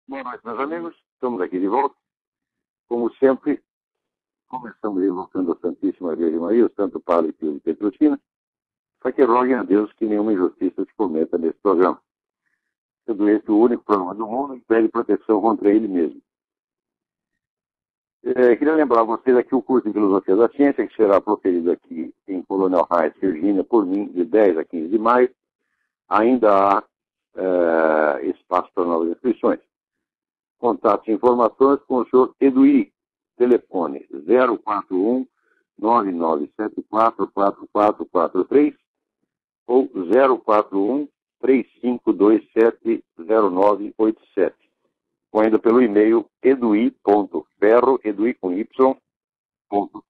Boa noite, meus amigos. Estamos aqui de volta. Como sempre, começamos invocando a Santíssima Virgem Maria, o Santo Padre Pio de Petrosina, para que roguem a Deus que nenhuma injustiça se cometa nesse programa. Sendo esse o único programa do mundo que pede proteção contra ele mesmo. Queria lembrar a vocês aqui o curso de Filosofia da Ciência, que será proferido aqui em Colonel Heights, Virgínia, por mim, de 10 a 15 de maio. Ainda há espaço para novas inscrições. Contatos e informações com o senhor Eduí. Telefone 041 9974 4443 ou 041 3527 0987. Ou ainda pelo e-mail edui.ferro, edui com y,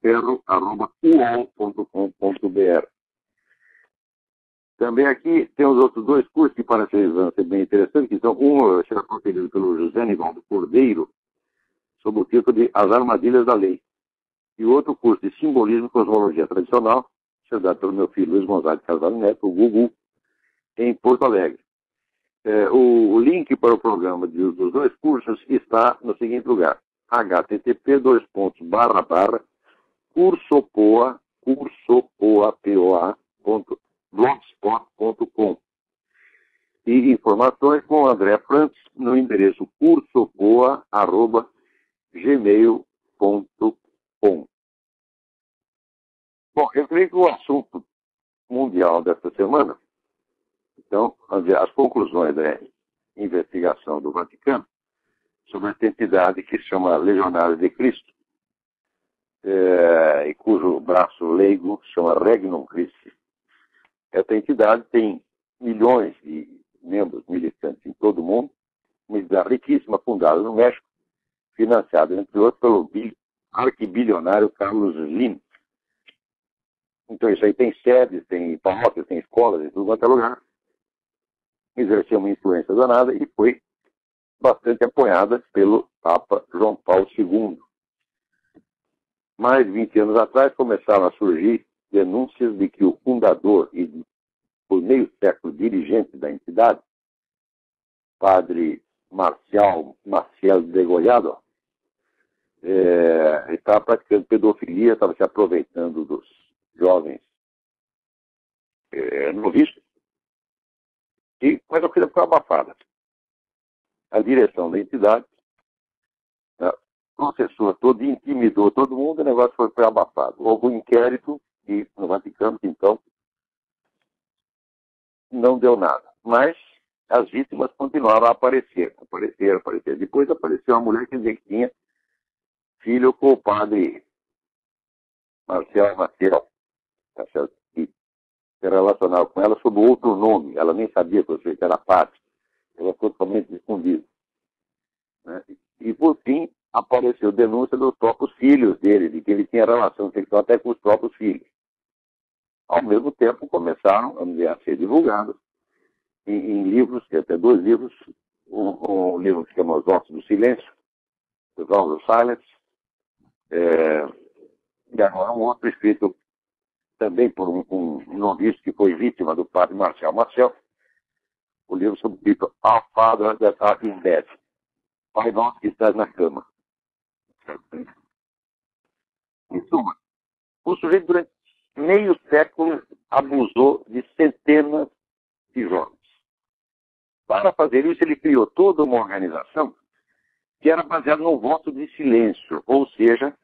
ferro@uol.com.br. Também aqui tem os outros dois cursos que parecem ser bem interessantes, que são um será proferido pelo José Nivaldo Cordeiro, sob o título de As Armadilhas da Lei. E outro curso de Simbolismo e Cosmologia Tradicional, será dado pelo meu filho Luiz Gonzaga Carvalho Neto, o Gugu, em Porto Alegre. O link para o programa dos dois cursos está no seguinte lugar: http://cursopoa.blogspot.com. E informações com o André Francis no endereço cursopoa@gmail.com. Bom, eu creio que o assunto mundial desta semana, então, as conclusões da investigação do Vaticano sobre essa entidade que se chama Legionários de Cristo, e cujo braço leigo se chama Regnum Christi. Essa entidade tem milhões de membros militantes em todo o mundo, uma entidade riquíssima, fundada no México, financiada, entre outros, pelo arquibilionário Carlos Slim. Então, isso aí tem sedes, tem paróquias, tem escolas, em tudo quanto é lugar. Exerceu uma influência danada e foi bastante apoiada pelo Papa João Paulo II. Mais de 20 anos atrás começaram a surgir denúncias de que o fundador e, por meio século, dirigente da entidade, padre Maciel Degollado, estava praticando pedofilia, estava se aproveitando dos jovens noviços. Mas a coisa ficou abafada. A direção da entidade processou todo, intimidou todo mundo, o negócio foi abafado. Houve um inquérito e no Vaticano, então, não deu nada. Mas as vítimas continuaram a aparecer. Depois apareceu uma mulher que dizia que tinha filho com o padre Marcel Maciel, tá certo? E se relacionava com ela sob outro nome. Ela nem sabia que o sujeito era padre. Ela ficou totalmente escondida. Né? E, por fim, apareceu denúncia dos próprios filhos dele, de que ele tinha relação sexual até com os próprios filhos. Ao mesmo tempo, começaram, vamos dizer, a ser divulgados em livros, que até 2 livros, um livro que se chama Os Ossos do Silêncio, The Vows of Silence, e agora um outro escrito também por um noviço que foi vítima do padre Marcel Maciel, o livro sob o título Our Father That Art in Bed, Pai Nosso que Estás na Cama. Em suma, o sujeito durante meio século abusou de centenas de jovens. Para fazer isso, ele criou toda uma organização que era baseada no voto de silêncio, ou seja,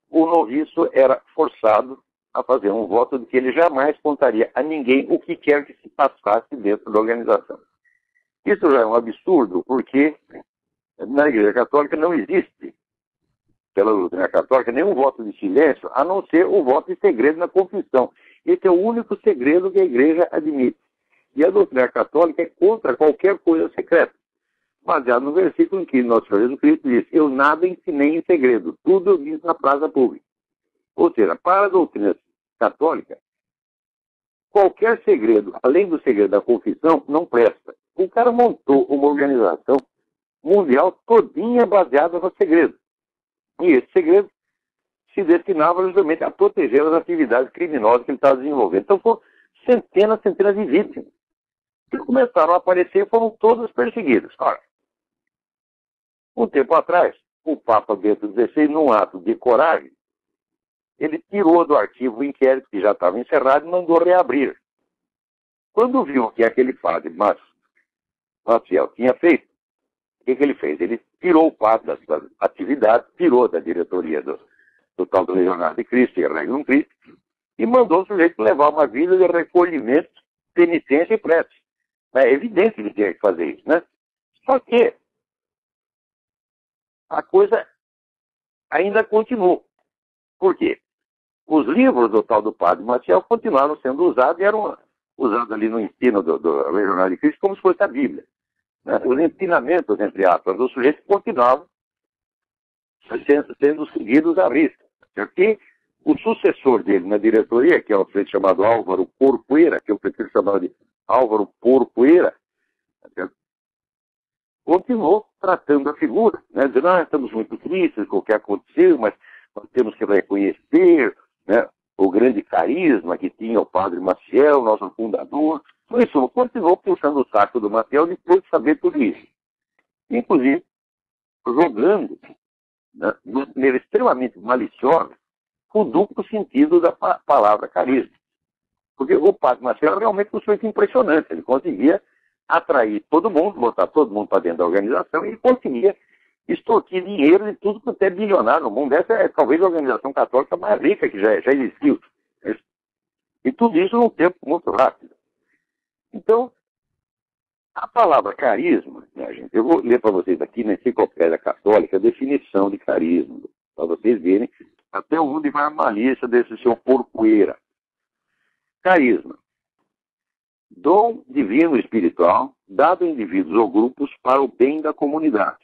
o noviço era forçado a fazer um voto de que ele jamais contaria a ninguém o que quer que se passasse dentro da organização. Isso já é um absurdo, porque na Igreja Católica não existe, pela doutrina católica, nenhum voto de silêncio, a não ser o voto de segredo na confissão. Esse é o único segredo que a Igreja admite. E a doutrina católica é contra qualquer coisa secreta, baseado no versículo em que nosso Senhor Jesus Cristo diz: eu nada ensinei em segredo, tudo eu disse na praça pública. Ou seja, para a doutrina católica, qualquer segredo, além do segredo da confissão, não presta. O cara montou uma organização mundial todinha baseada no segredo. E esse segredo se destinava justamente a proteger as atividades criminosas que ele estava desenvolvendo. Então foram centenas de vítimas que começaram a aparecer e foram todas perseguidas. Ora, Um tempo atrás, o Papa Bento XVI, num ato de coragem, ele tirou do arquivo o inquérito que já estava encerrado e mandou reabrir. Quando viu que aquele padre Maciel tinha feito, o que ele fez? Ele tirou o padre das suas atividades, tirou da diretoria do tal do Legionário de Cristo e Regnum Christi, e mandou o sujeito levar uma vida de recolhimento, penitência e prece. É evidente que ele tinha que fazer isso, né? Só que a coisa ainda continua. Por quê? Os livros do tal do padre Maciel continuaram sendo usados e eram usados ali no ensino do Legionário de Cristo como se fosse a Bíblia. Né? Os ensinamentos, entre aspas, do sujeito continuavam sendo seguidos à risca. E o sucessor dele na diretoria, que é o sujeito chamado Álvaro Porqueira, que eu prefiro chamar de Álvaro Porqueira, continuou tratando a figura, né? Dizendo, estamos muito tristes com o que aconteceu, mas nós temos que reconhecer, né, o grande carisma que tinha o padre Maciel, nosso fundador. Por isso, continuou puxando o saco do Maciel depois de saber tudo isso. Inclusive, jogando, né, de maneira extremamente maliciosa, o duplo sentido da palavra carisma. Porque o padre Maciel realmente foi impressionante. Ele conseguia atrair todo mundo, botar todo mundo para dentro da organização e conseguia extorquir dinheiro de tudo quanto é bilionário no mundo. Essa é talvez a organização católica mais rica que já existiu. E tudo isso num tempo muito rápido. Então, a palavra carisma, né, gente, eu vou ler para vocês aqui na Enciclopédia Católica a definição de carisma, para vocês verem até onde vai a malícia desse seu Porqueira. Carisma. Dom divino espiritual dado a indivíduos ou grupos para o bem da comunidade.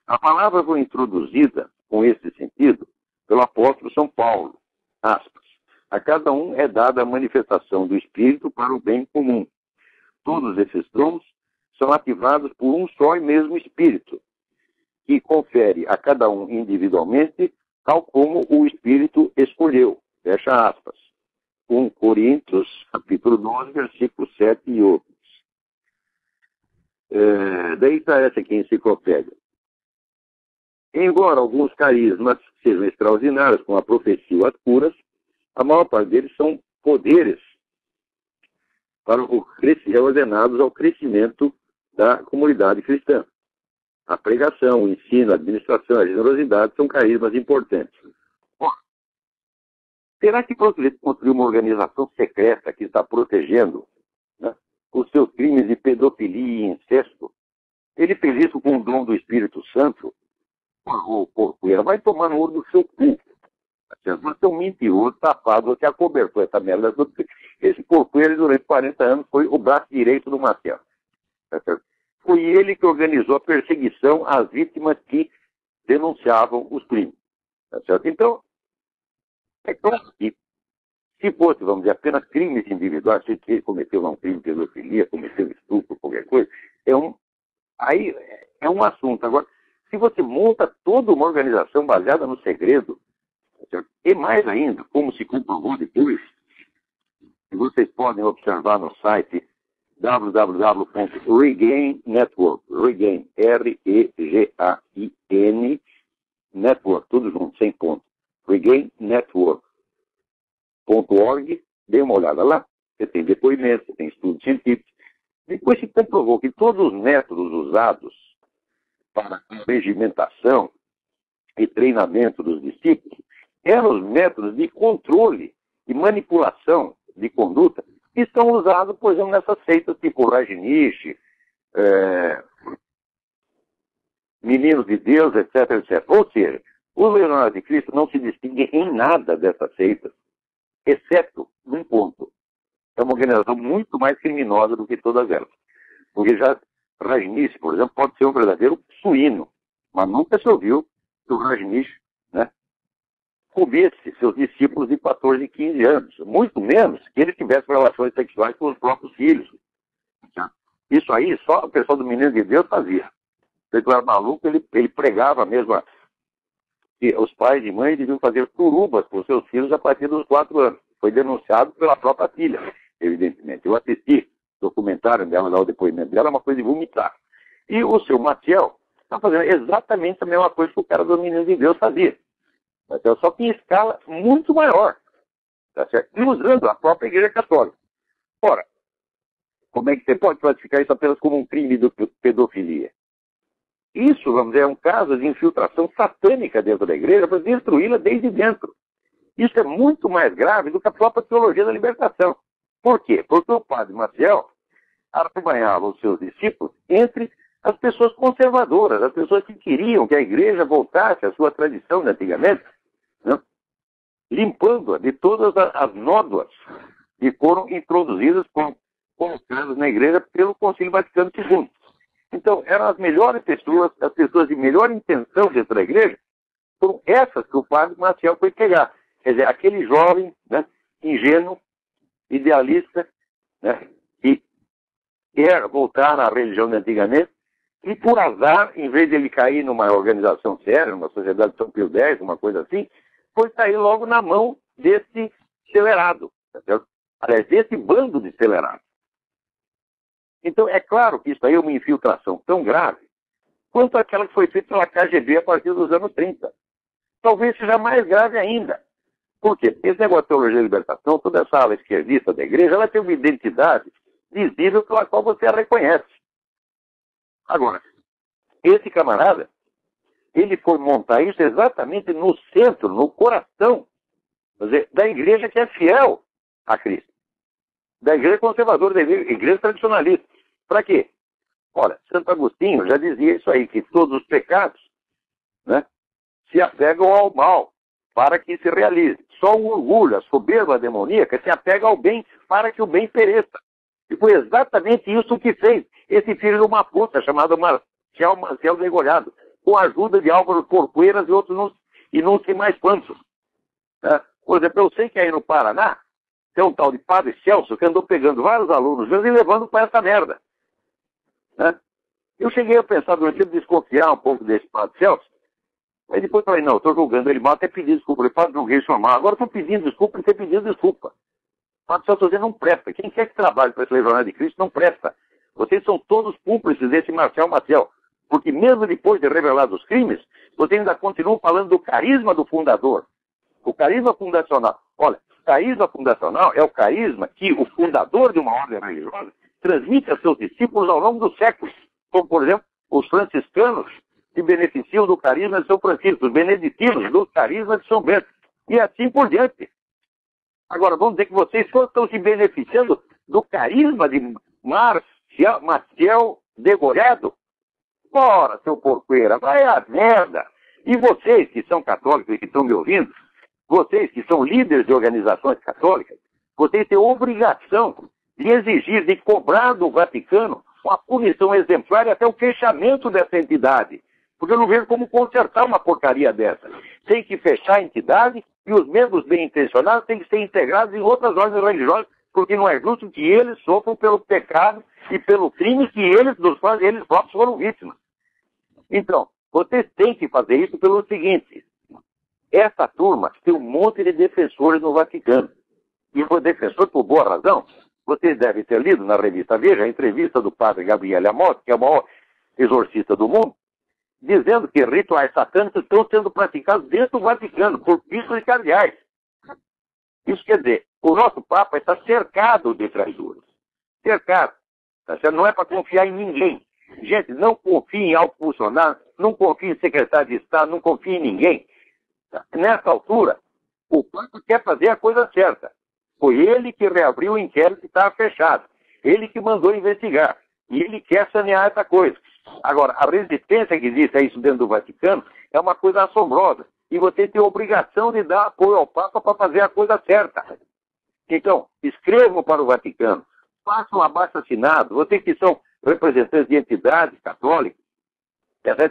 A palavra foi introduzida com esse sentido pelo apóstolo São Paulo. Aspas. A cada um é dada a manifestação do Espírito para o bem comum. Todos esses dons são ativados por um só e mesmo Espírito, que confere a cada um individualmente, tal como o Espírito escolheu. Fecha aspas. 1 Coríntios, capítulo 12, versículos 7 e outros. Daí está essa aqui, a enciclopédia. Embora alguns carismas sejam extraordinários, como a profecia ou as curas, a maior parte deles são poderes ordenados ao crescimento da comunidade cristã. A pregação, o ensino, a administração, a generosidade são carismas importantes. Bom, será que Proselito construiu uma organização secreta que está protegendo, né, os seus crimes de pedofilia e incesto? Ele fez isso com o dom do Espírito Santo? O Porqueira vai tomar no olho do seu cu. Você é um mentiroso, safado, você acobertou essa merda. Esse Porqueira, durante 40 anos, foi o braço direito do Maciel. Foi ele que organizou a perseguição às vítimas que denunciavam os crimes. Então, é claro que se fosse, vamos dizer, apenas crimes individuais, se ele cometeu um crime de pedofilia, cometeu estupro, qualquer coisa, aí é um assunto. Agora, se você monta toda uma organização baseada no segredo, e mais ainda, como se comprovou depois, vocês podem observar no site www.Regain Network, Regain, R-E-G-A-I-N, Network, tudo junto, sem ponto, regainNetwork.org, dê uma olhada lá, você tem depoimentos, você tem estudos científicos. Depois se comprovou que todos os métodos usados para a regimentação e treinamento dos discípulos eram os métodos de controle e manipulação de conduta que são usados, por exemplo, nessas seitas tipo Rajneesh, Meninos de Deus, etc, etc. Ou seja, os Legionários de Cristo não se distinguem em nada dessas seitas, exceto num ponto. É uma organização muito mais criminosa do que todas elas. Porque já Rajneesh, por exemplo, pode ser um verdadeiro suíno, mas nunca se ouviu que o Rajneesh, né, comesse seus discípulos de 14 e 15 anos, muito menos que ele tivesse relações sexuais com os próprios filhos. Isso aí só o pessoal do Menino de Deus fazia. Ele era maluco, ele pregava mesmo que os pais e mães deviam fazer turubas com seus filhos a partir dos 4 anos. Foi denunciado pela própria filha, evidentemente. Eu assisti o documentário dela, lá o depoimento dela, é uma coisa de vomitar. E o seu Maciel está fazendo exatamente a mesma coisa que o cara do Menino de Deus fazia. Tá certo? Só que em escala muito maior. Tá certo? E usando a própria Igreja Católica. Ora, como é que você pode classificar isso apenas como um crime de pedofilia? Isso, vamos dizer, é um caso de infiltração satânica dentro da igreja para destruí-la desde dentro. Isso é muito mais grave do que a própria teologia da libertação. Por quê? Porque o padre Maciel arrebanhava os seus discípulos entre as pessoas conservadoras, as pessoas que queriam que a igreja voltasse à sua tradição de antigamente, né? Limpando-a de todas as nódoas que foram introduzidas, colocadas na igreja pelo Concílio Vaticano II. Então, eram as melhores pessoas, as pessoas de melhor intenção dentro da igreja, foram essas que o padre Maciel foi pegar. Quer dizer, aquele jovem, né, ingênuo, idealista, né, que quer voltar à religião de antigamente, e por azar, em vez de ele cair numa organização séria, numa sociedade de São Pio X, uma coisa assim, foi cair logo na mão desse acelerado, tá certo? Aliás, desse bando de acelerados. Então, é claro que isso aí é uma infiltração tão grave quanto aquela que foi feita pela KGB a partir dos anos 30. Talvez seja mais grave ainda. Por quê? Porque esse negócio de teologia da libertação, toda essa ala esquerdista da igreja, ela tem uma identidade visível pela qual você a reconhece. Agora, esse camarada, ele foi montar isso exatamente no centro, no coração, quer dizer, da igreja que é fiel a Cristo. Da igreja conservadora, da igreja tradicionalista. Para quê? Olha, Santo Agostinho já dizia isso aí, que todos os pecados, né, se apegam ao mal para que se realize. Só o orgulho, a soberba demoníaca se apega ao bem para que o bem pereça. E foi exatamente isso que fez esse filho de uma puta chamado Maciel Degolhado, com a ajuda de Álvaro Corcoeiras e outros e não sei mais quantos. Né? Por exemplo, eu sei que aí no Paraná tem um tal de Padre Celso que andou pegando vários alunos meus e levando para essa merda. Né? Eu cheguei a pensar durante o tempo, desconfiar um pouco desse Padre Celso. Aí depois falei, não, estou julgando ele mal, até pedi desculpa. Eu falei, Padre, julguei isso mal. Agora estou pedindo desculpa e ter pedido desculpa. Padre Celso não presta. Quem quer que trabalhe para esse Legionário de Cristo não presta. Vocês são todos cúmplices desse Marcial Maciel. Porque mesmo depois de revelados os crimes, vocês ainda continuam falando do carisma do fundador. O carisma fundacional. Olha, o carisma fundacional é o carisma que o fundador de uma ordem religiosa transmite a seus discípulos ao longo dos séculos. Como, por exemplo, os franciscanos se beneficiam do carisma de São Francisco, os beneditinos do carisma de São Bento. E assim por diante. Agora, vamos dizer que vocês só estão se beneficiando do carisma de Maciel Degolhado? Ora, seu porqueira, vai a merda! E vocês que são católicos e que estão me ouvindo, vocês que são líderes de organizações católicas, vocês têm obrigação de exigir, de cobrar do Vaticano uma punição exemplar e até o fechamento dessa entidade. Porque eu não vejo como consertar uma porcaria dessa. Tem que fechar a entidade e os membros bem intencionados têm que ser integrados em outras ordens religiosas, porque não é justo que eles sofram pelo pecado e pelo crime que dos quais eles próprios foram vítimas. Então, vocês têm que fazer isso pelo seguinte: essa turma tem um monte de defensores no Vaticano. E foi defensor por boa razão. Vocês devem ter lido na revista Veja a entrevista do padre Gabriele Amott, que é o maior exorcista do mundo, dizendo que rituais satânicos estão sendo praticados dentro do Vaticano por bispos e cardeais. Isso quer dizer, o nosso Papa está cercado de traidores. Cercado. Não é para confiar em ninguém. Gente, não confie em alto funcionário, não confie em secretário de Estado, não confie em ninguém. Nessa altura, o Papa quer fazer a coisa certa. Foi ele que reabriu o inquérito que estava fechado. Ele que mandou investigar. E ele quer sanear essa coisa. Agora, a resistência que existe a isso dentro do Vaticano é uma coisa assombrosa. E você tem a obrigação de dar apoio ao Papa para fazer a coisa certa. Então, escrevam para o Vaticano. Façam um abaixo-assinado. Vocês que são representantes de entidades católicas,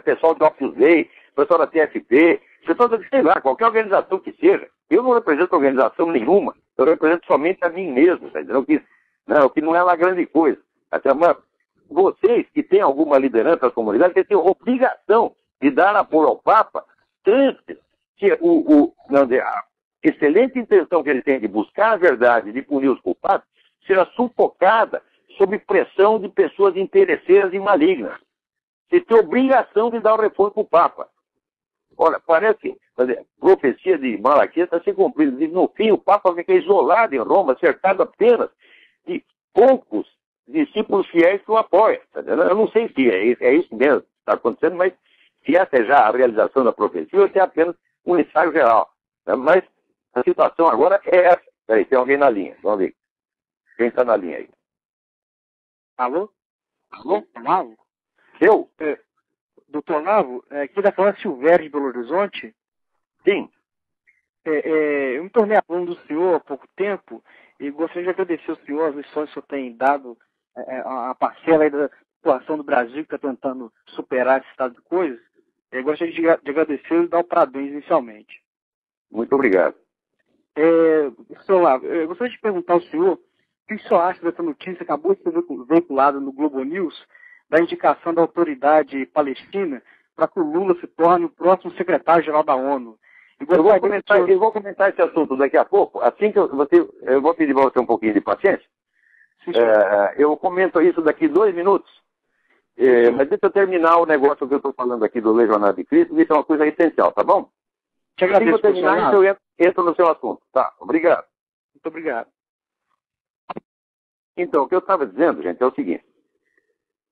pessoal do Opus Dei, pessoal da TFP, pessoal da, sei lá, qualquer organização que seja. Eu não represento organização nenhuma. Eu represento somente a mim mesmo. Tá entendendo? O que não é uma grande coisa. Mas vocês que têm alguma liderança na comunidade, têm obrigação de dar apoio ao Papa antes que a excelente intenção que ele tem de buscar a verdade, de punir os culpados, seja sufocada sob pressão de pessoas interesseiras e malignas. Você tem obrigação de dar o reforço para o Papa. Olha, parece que a profecia de Malaquias está se cumprindo. No fim, o Papa fica isolado em Roma, cercado apenas de poucos discípulos fiéis que o apoiam. Eu não sei se é isso mesmo que está acontecendo, mas se essa é já a realização da profecia, ou se é apenas um ensaio geral. Mas a situação agora é essa. Peraí, tem alguém na linha. Vamos ver. Quem está na linha aí? Alô? Alô? Olavo? Eu? Doutor Olavo, aqui da falando Silvério de Belo Horizonte. Sim. Eu me tornei aluno do senhor há pouco tempo e gostaria de agradecer ao senhor as lições que o senhor tem dado a parcela aí da população do Brasil que está tentando superar esse estado de coisas. Eu gostaria de agradecer e dar o parabéns inicialmente. Muito obrigado. Senhor Olavo, eu gostaria de perguntar ao senhor o que o senhor acha dessa notícia que acabou de ser veiculada no Globo News da indicação da autoridade palestina para que o Lula se torne o próximo secretário-geral da ONU. Eu vou comentar esse assunto daqui a pouco. Assim que eu vou pedir para você um pouquinho de paciência. Sim, eu comento isso daqui 2 minutos. Mas deixa eu terminar o negócio que eu estou falando aqui do Legionário de Cristo. Isso é uma coisa essencial, tá bom? Te agradeço, assim que eu terminar isso, eu entro no seu assunto. Tá, obrigado. Muito obrigado. Então, o que eu estava dizendo, gente, é o seguinte.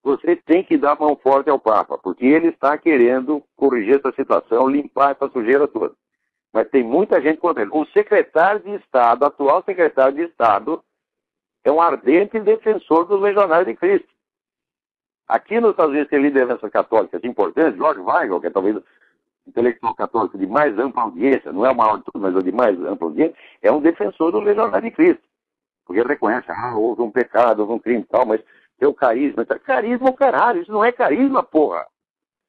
Você tem que dar mão forte ao Papa, porque ele está querendo corrigir essa situação, limpar essa sujeira toda. Mas tem muita gente contra ele. O secretário de Estado, atual secretário de Estado, é um ardente defensor dos Legionários de Cristo. Aqui nos Estados Unidos tem lideranças católicas importantes, George Weigel, que é talvez o intelectual católico de mais ampla audiência, não é o maior de todos, mas o de mais ampla audiência, é um defensor do Legionário de Cristo. Porque ele reconhece, houve um pecado, houve um crime e tal, mas tem o carisma. Carisma é o caralho, isso não é carisma, porra.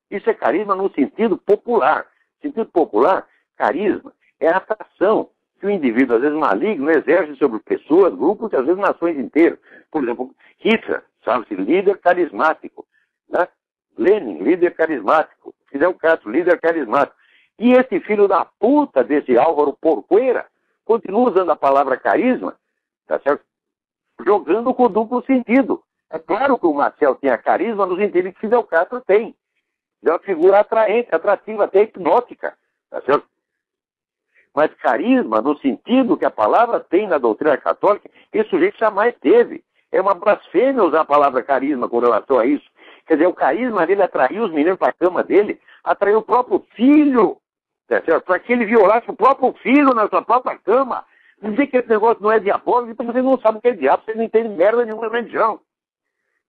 Isso é carisma no sentido popular. Sentido popular, carisma é a atração que o indivíduo, às vezes maligno, exerce sobre pessoas, grupos e às vezes nações inteiras. Por exemplo, Hitler, sabe-se, líder carismático. Né? Lenin, líder carismático. Fidel Castro, líder carismático. E esse filho da puta desse Álvaro Porqueira continua usando a palavra carisma, tá certo? Jogando com duplo sentido. É claro que o Marcel tinha carisma no sentido que Fidel Castro tem. É uma figura atraente, atrativa, até hipnótica. Tá certo? Mas carisma, no sentido que a palavra tem na doutrina católica, esse sujeito jamais teve. É uma blasfêmia usar a palavra carisma com relação a isso. Quer dizer, o carisma dele atraiu os meninos para a cama dele, atraiu o próprio filho, tá certo? Para que ele violasse o próprio filho na sua própria cama. Dizer que esse negócio não é diabólico, então vocês não sabem o que é diabo, vocês não entendem merda nenhuma da religião.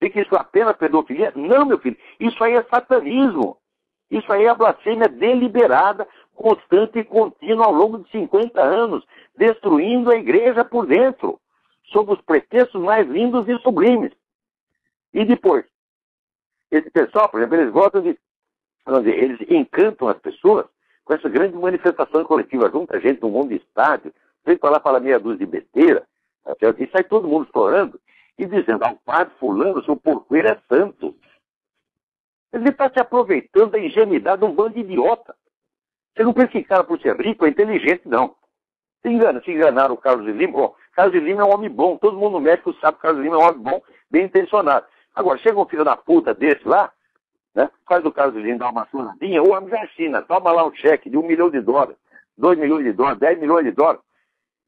Dizer que isso é apenas pedofilia? Não, meu filho. Isso aí é satanismo. Isso aí é a blasfêmia deliberada, constante e contínua ao longo de 50 anos, destruindo a igreja por dentro, sob os pretextos mais lindos e sublimes. E depois, esse pessoal, por exemplo, eles gostam de, vamos dizer, eles encantam as pessoas com essa grande manifestação coletiva, junta gente num monte de estádio, vem para lá falar meia dúzia de besteira, e sai todo mundo chorando e dizendo, o padre fulano, seu porqueiro é santo. Ele está se aproveitando da ingenuidade de um bando de idiota. Você não pensa que cara por ser rico é inteligente, não. Se enganaram o Carlos de Lima. Bom, Carlos de Lima é um homem bom. Todo mundo no México sabe que Carlos de Lima é um homem bom, bem intencionado. Agora, chega um filho da puta desse lá, né? Faz o Carlos de Lima dar uma floradinha, o homem já assina, toma lá um cheque de $1 milhão, $2 milhões, $10 milhões.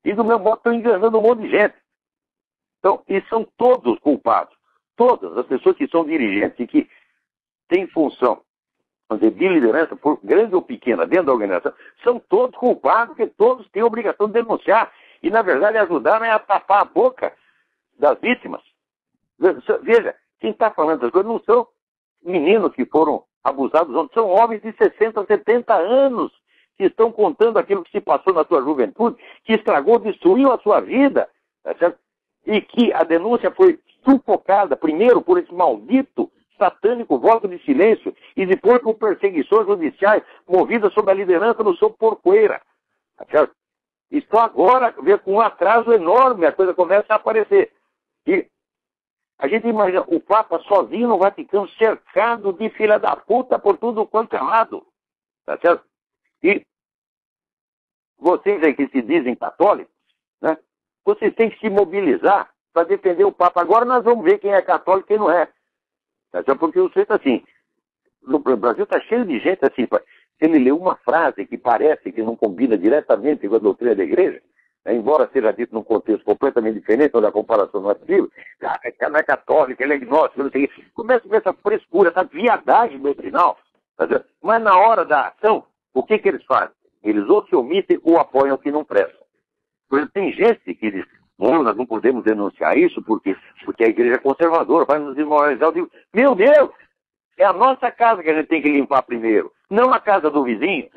E do mesmo modo estão enganando um monte de gente. Então, e são todos culpados. Todas as pessoas que são dirigentes e que têm função de liderança, por grande ou pequena, dentro da organização, são todos culpados, porque todos têm a obrigação de denunciar. E, na verdade, ajudaram a tapar a boca das vítimas. Veja, quem está falando das coisas não são meninos que foram abusados, são homens de 60, 70 anos que estão contando aquilo que se passou na sua juventude, que estragou, destruiu a sua vida, tá certo? E que a denúncia foi sufocada, primeiro, por esse maldito satânico voto de silêncio e depois por perseguições judiciais movidas sob a liderança do seu Porqueira. Tá certo? Isso agora vê com um atraso enorme, a coisa começa a aparecer. E a gente imagina o Papa sozinho no Vaticano, cercado de filha da puta por tudo quanto é lado. Tá certo? E vocês aí que se dizem católicos, né? Vocês têm que se mobilizar para defender o Papa. Agora nós vamos ver quem é católico e quem não é. Tá certo? Porque o sujeito assim, no Brasil está cheio de gente assim, se ele lê uma frase que parece que não combina diretamente com a doutrina da igreja, embora seja dito num contexto completamente diferente, onde a comparação não é possível, não é católico, ele é agnóstico, não sei o quê. Começa com essa frescura, essa viadagem doutrinal. Mas na hora da ação, o que eles fazem? Eles ou se omitem ou apoiam o que não presta. Por exemplo, tem gente que diz, não, nós não podemos denunciar isso porque a igreja é conservadora, vai nos desmoralizar. Eu digo, meu Deus, é a nossa casa que a gente tem que limpar primeiro, não a casa do vizinho.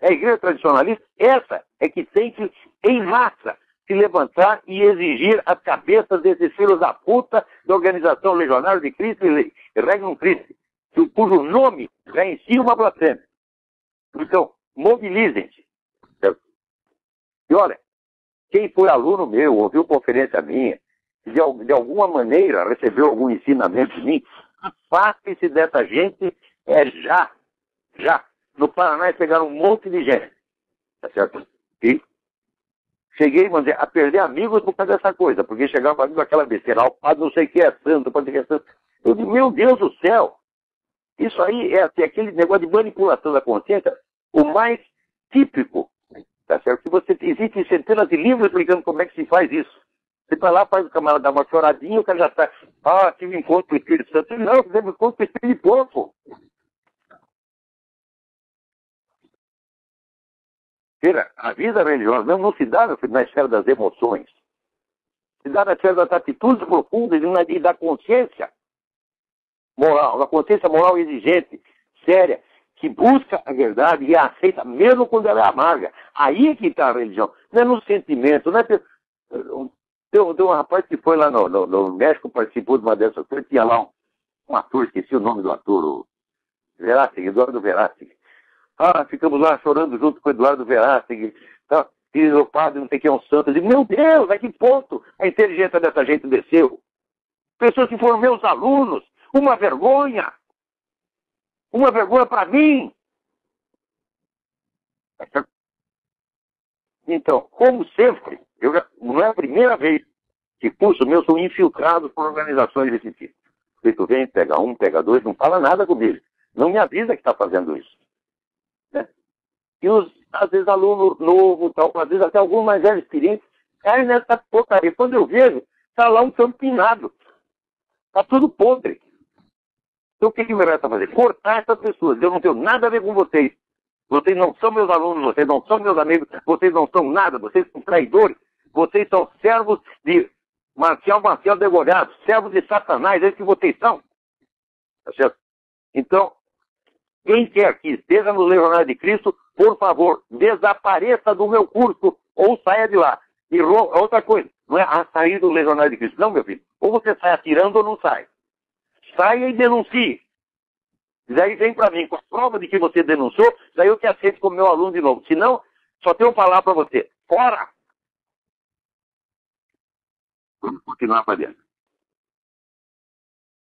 É a igreja tradicionalista, essa é que tem que, em massa, se levantar e exigir as cabeças desses filhos da puta da Organização Legionária de Cristo e Regnum Christi, cujo nome já em si uma blasfêmia. Então, mobilizem-se. E olha, quem foi aluno meu, ouviu conferência minha, de alguma maneira recebeu algum ensinamento de mim, afaste-se dessa gente, já. No Paraná eles pegaram um monte de gente, tá certo? E cheguei, vamos dizer, a perder amigos por causa dessa coisa, porque chegava amigo aquela besteira, o padre não sei o que é santo, pode ser que é santo. Eu digo, meu Deus do céu, isso aí é assim, aquele negócio de manipulação da consciência, o mais típico, tá certo? Existem centenas de livros explicando como é que se faz isso. Você vai lá, faz o camarada dar uma choradinha, o cara já está, tive um encontro com o Espírito Santo. Não, tive um encontro com o Espírito de Porco. A vida religiosa não se dá na esfera das emoções. Se dá na esfera das atitudes profundas e da consciência moral, da consciência moral exigente, séria, que busca a verdade e a aceita, mesmo quando ela é amarga. Aí é que está a religião. Não é no sentimento, não é... Tem um rapaz que foi lá no México, participou de uma dessas coisas, tinha lá um ator, esqueci o nome do ator, o Verástegui, Eduardo Verástegui. Ficamos lá chorando junto com o Eduardo Verástegui. Tá? E o padre não sei quem é um santo. Eu digo, meu Deus, a que ponto a inteligência dessa gente desceu? Pessoas que foram meus alunos. Uma vergonha. Uma vergonha para mim. Então, como sempre, não é a primeira vez que cursos meus são infiltrados por organizações desse tipo. Tu vem, pega um, pega dois, não fala nada comigo. Não me avisa que está fazendo isso. E às vezes aluno novo, tal, às vezes até algum mais velho experiente, cai nessa porcaria. Quando eu vejo, está lá um campo pinado. Está tudo podre. Então o que me resta fazer? Cortar essas pessoas. Eu não tenho nada a ver com vocês. Vocês não são meus alunos, vocês não são meus amigos, vocês não são nada, vocês são traidores, vocês são servos de Marcial Degolhado, servos de Satanás, é isso que vocês são. Tá certo? Então, quem quer que esteja no Legionário de Cristo, por favor, desapareça do meu curso ou saia de lá. E outra coisa, não é sair do Legionário de Cristo. Não, meu filho. Ou você sai atirando ou não sai. Saia e denuncie. Daí vem para mim com a prova de que você denunciou, daí eu te aceito como meu aluno de novo. Senão, só tenho uma palavra para você. Fora! Vamos continuar para dentro.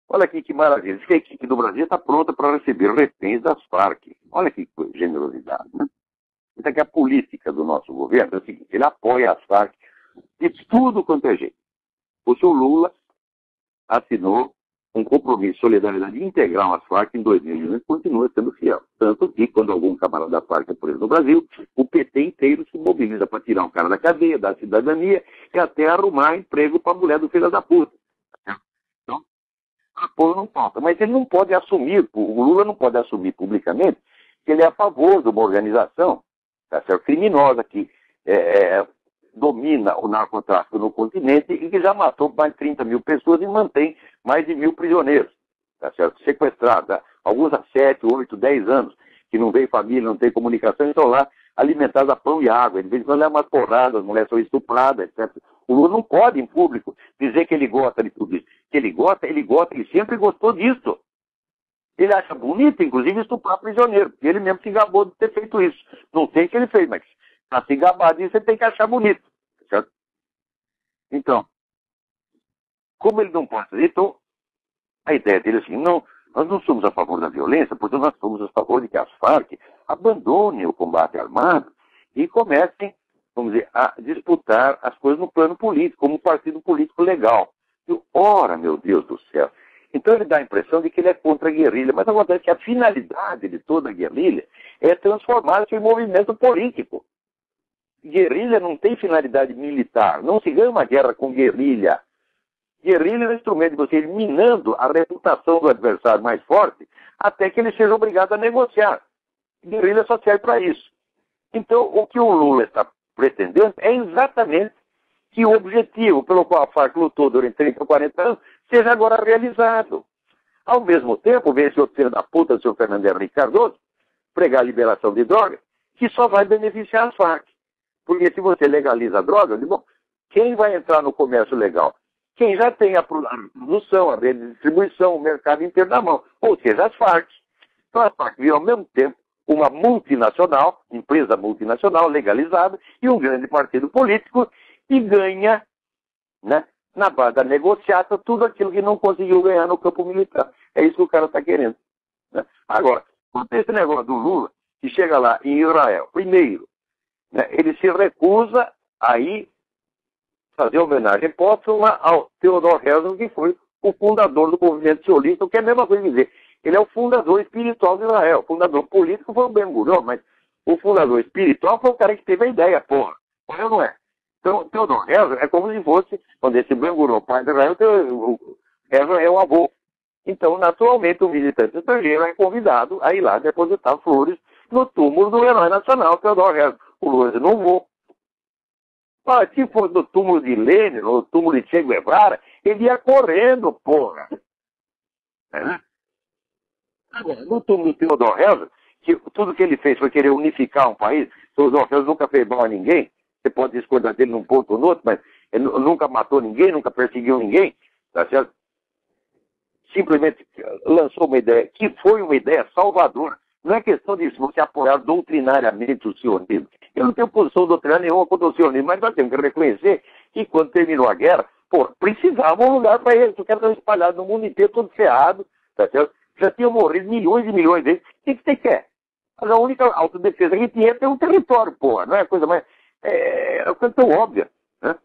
Olha aqui que maravilha. Diz que a equipe do Brasil está pronta para receber reféns das Farc. Olha que generosidade, né? Isso aqui é a política do nosso governo. É o seguinte, ele apoia as Farc de tudo quanto é jeito. O senhor Lula assinou um compromisso de solidariedade integral às Farc em 2001 e continua sendo fiel. Tanto que, quando algum camarada da Farc é preso no Brasil, o PT inteiro se mobiliza para tirar o cara da cadeia, da cidadania e até arrumar emprego para a mulher do filho da puta. Então, apoio não falta. Mas ele não pode assumir, o Lula não pode assumir publicamente que ele é a favor de uma organização, tá certo, criminosa que domina o narcotráfico no continente e que já matou mais de 30 mil pessoas e mantém mais de 1.000 prisioneiros, tá certo? Sequestrados, alguns há 7, 8, 10 anos, que não vem família, não tem comunicação, estão lá alimentados a pão e água. De vez em quando leva umas porradas, as mulheres são estupradas, etc. O Lula não pode, em público, dizer que ele gosta de tudo isso. Que ele gosta, ele sempre gostou disso. Ele acha bonito, inclusive, estuprar prisioneiro, porque ele mesmo se gabou de ter feito isso. Não sei o que ele fez, mas para se gabar disso, você tem que achar bonito. Certo? Então, como ele não pode fazer, então, a ideia dele é assim, não, nós não somos a favor da violência, portanto nós somos a favor de que as Farc abandonem o combate armado e comecem, vamos dizer, a disputar as coisas no plano político, como um partido político legal. E, ora, meu Deus do céu, Então ele dá a impressão de que ele é contra a guerrilha, mas acontece que a finalidade de toda a guerrilha é transformar-se em movimento político. Guerrilha não tem finalidade militar, não se ganha uma guerra com guerrilha. Guerrilha é um instrumento de você ir minando a reputação do adversário mais forte até que ele seja obrigado a negociar. Guerrilha só serve para isso. Então, o que o Lula está pretendendo é exatamente que o objetivo pelo qual a Farc lutou durante 30 ou 40 anos seja agora realizado. Ao mesmo tempo, vem esse outro filho da puta do seu Fernando Henrique Cardoso pregar a liberação de drogas, que só vai beneficiar as Farc. Porque se você legaliza a droga, bom, quem vai entrar no comércio legal? Quem já tem a produção, a rede de distribuição, o mercado inteiro na mão, ou seja, as Farc. Então as Farc viram ao mesmo tempo uma multinacional, empresa multinacional legalizada, e um grande partido político, e ganha, né, na base da negociata, tudo aquilo que não conseguiu ganhar no campo militar. É isso que o cara está querendo. Né? Agora, quanto a esse negócio do Lula, que chega lá em Israel, primeiro, né, ele se recusa a ir fazer homenagem póstuma ao Theodor Herzl, que foi o fundador do movimento sionista, que é a mesma coisa que dizer, ele é o fundador espiritual de Israel. O fundador político foi o Ben-Gurion, mas o fundador espiritual foi o cara que teve a ideia, porra. Ou não é? Então, Theodor Herzl é como se fosse, quando esse Ben-Gurion, pai de Israel, o Herzl é o avô. Então, naturalmente, o visitante estrangeiro é convidado a ir lá depositar flores no túmulo do herói nacional, Theodor Herzl. O Lula disse, não vou. Mas se fosse no túmulo de Lenin, no túmulo de Che Guevara, ele ia correndo, porra. É. Agora, no túmulo do Theodor Herzl, que tudo que ele fez foi querer unificar um país, Theodor Herzl nunca fez mal a ninguém, você pode discordar dele num ponto ou no outro, mas ele nunca matou ninguém, nunca perseguiu ninguém, tá certo? Simplesmente lançou uma ideia, que foi uma ideia salvadora. Não é questão de você apoiar doutrinariamente o sionismo. Eu não tenho posição doutrinária nenhuma contra o sionismo, mas nós temos que reconhecer que quando terminou a guerra, precisava um lugar para eles. O cara estava espalhado no mundo inteiro, todo ferrado, tá certo? Já tinham morrido milhões e milhões deles. O que você quer? Mas a única autodefesa que tinha é um território, porra. Não é a coisa mais... É uma coisa tão óbvia, né?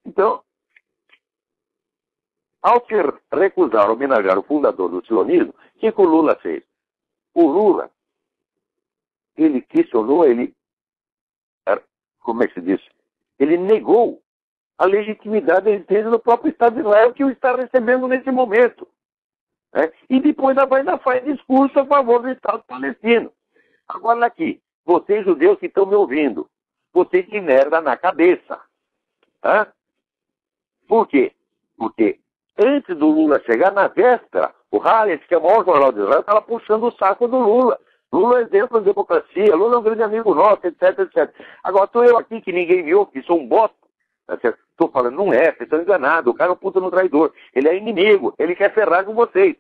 Então, ao se recusar a homenagear o fundador do sionismo, o que o Lula fez? O Lula, ele questionou, como é que se diz? Ele negou a legitimidade da existência do próprio Estado de Israel que o está recebendo nesse momento. Né? E depois ainda faz discurso a favor do Estado palestino. Agora aqui, vocês judeus que estão me ouvindo, vocês têm merda na cabeça. Tá? Por quê? Porque antes do Lula chegar, na véspera, o Haaretz, que é o maior jornal de Israel, estava puxando o saco do Lula. Lula é exemplo de democracia, Lula é um grande amigo nosso, etc, etc. Agora estou eu aqui, que ninguém me ouve, que sou um bosta. Estou falando, não é, vocês estão enganados, o cara é um puta no traidor. Ele é inimigo, ele quer ferrar com vocês.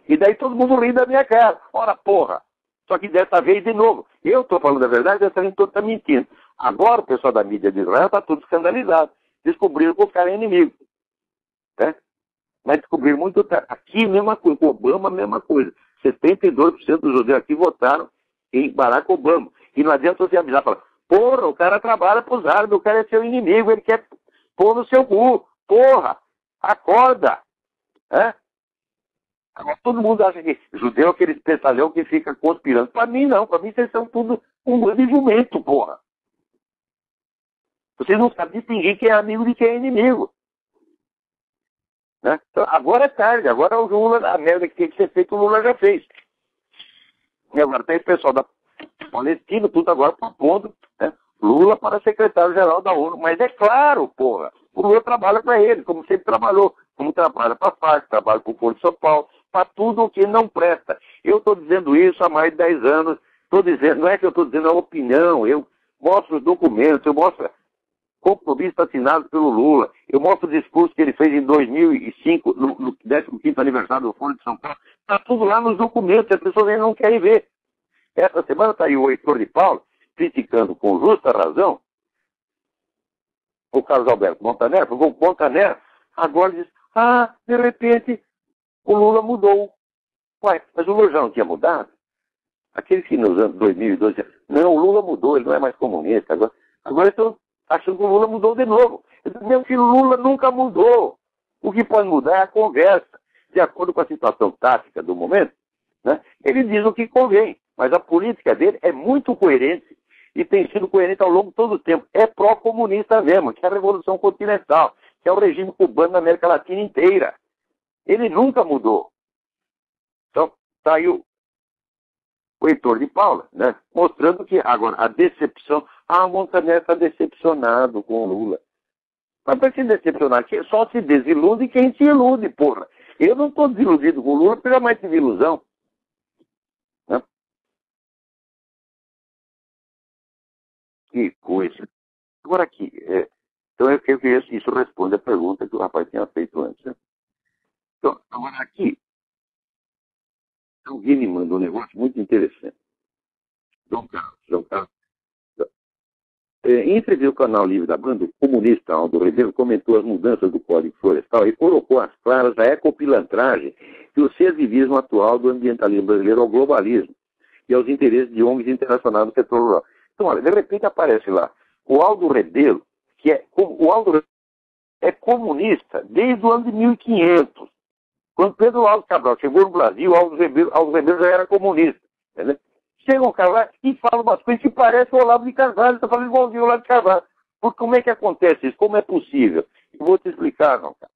E daí todo mundo ri da minha cara. Ora, porra. Só que dessa vez, de novo, eu estou falando a verdade, dessa vez todo está mentindo. Agora o pessoal da mídia de Israel está tudo escandalizado. Descobriram que o cara é inimigo. Né? Mas descobriram muito tarde. Aqui, mesma coisa. Com Obama, mesma coisa. 72% dos judeus aqui votaram em Barack Obama. E não adianta você avisar, falar, porra, o cara trabalha para os árabes, o cara é seu inimigo, ele quer pôr no seu cu. Porra, acorda. É? Agora todo mundo acha que judeu é aquele espetalhão que fica conspirando. Para mim não, para mim vocês são tudo um bando de jumento, porra. Vocês não sabem distinguir quem é amigo de quem é inimigo. Né? Então, agora é tarde, agora o Lula, a merda que tem que ser feita, o Lula já fez. E agora tem o pessoal da Palestina, tudo agora propondo, né? Lula para secretário-geral da ONU. Mas é claro, porra, o Lula trabalha para ele, como sempre trabalhou, como trabalha para a FARC, trabalha para o Porto de São Paulo, para tudo o que não presta. Eu estou dizendo isso há mais de 10 anos, estou dizendo, não é que eu estou dizendo a opinião, eu mostro os documentos, eu mostro compromisso assinado pelo Lula. Eu mostro o discurso que ele fez em 2005, no 15º aniversário do Foro de São Paulo. Está tudo lá nos documentos, as pessoas ainda não querem ver. Essa semana está aí o Heitor de Paulo, criticando com justa razão o Carlos Alberto Montaner, porque o Montaner agora diz, de repente o Lula mudou. Uai, mas o Lula já não tinha mudado? Aqueles que nos anos 2012, não, o Lula mudou, ele não é mais comunista. Agora estão achando que o Lula mudou de novo. Meu filho, o Lula nunca mudou. O que pode mudar é a conversa. de acordo com a situação tática do momento, né, ele diz o que convém. Mas a política dele é muito coerente e tem sido coerente ao longo de todo o tempo. É pró-comunista mesmo, que é a Revolução Continental, que é o regime cubano na América Latina inteira. Ele nunca mudou. Então, está aí o Heitor de Paula, né, mostrando que agora a decepção... o Montaner está decepcionado com o Lula. Mas para se decepcionar, só se desilude quem se ilude, porra. Eu não estou desiludido com o Lula, porque jamais tive ilusão. Né? Que coisa. Agora aqui, então eu queria que isso responde a pergunta que o rapaz tinha feito antes. Né? Então, agora aqui, alguém me mandou um negócio muito interessante. João Carlos. Em entrevista ao Canal Livre da Banda, o comunista Aldo Rebelo comentou as mudanças do Código Florestal e colocou às claras a ecopilantragem e o servilismo atual do ambientalismo brasileiro ao globalismo e aos interesses de ONGs internacionais do setor rural. Então, olha, de repente aparece lá o Aldo Rebelo, o Aldo Rebelo é comunista desde o ano de 1500. Quando Pedro Alves Cabral chegou no Brasil, Aldo Rebelo já era comunista. Entendeu? Chega um cara lá e fala umas coisas que parecem o Olavo de Carvalho, está falando igualzinho o Olavo de Carvalho. Porque como é que acontece isso? Como é possível? Eu vou te explicar, não, cara.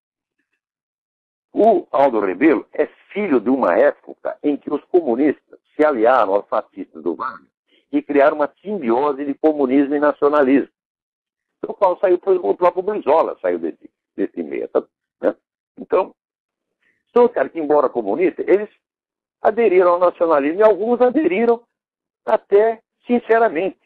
O Aldo Rebelo é filho de uma época em que os comunistas se aliaram aos fascistas do Wagner e criaram uma simbiose de comunismo e nacionalismo. O qual saiu, por exemplo, o próprio Brizola saiu desse meio. Tá? Né? Então, são os caras que, embora comunistas, eles aderiram ao nacionalismo e alguns aderiram até sinceramente.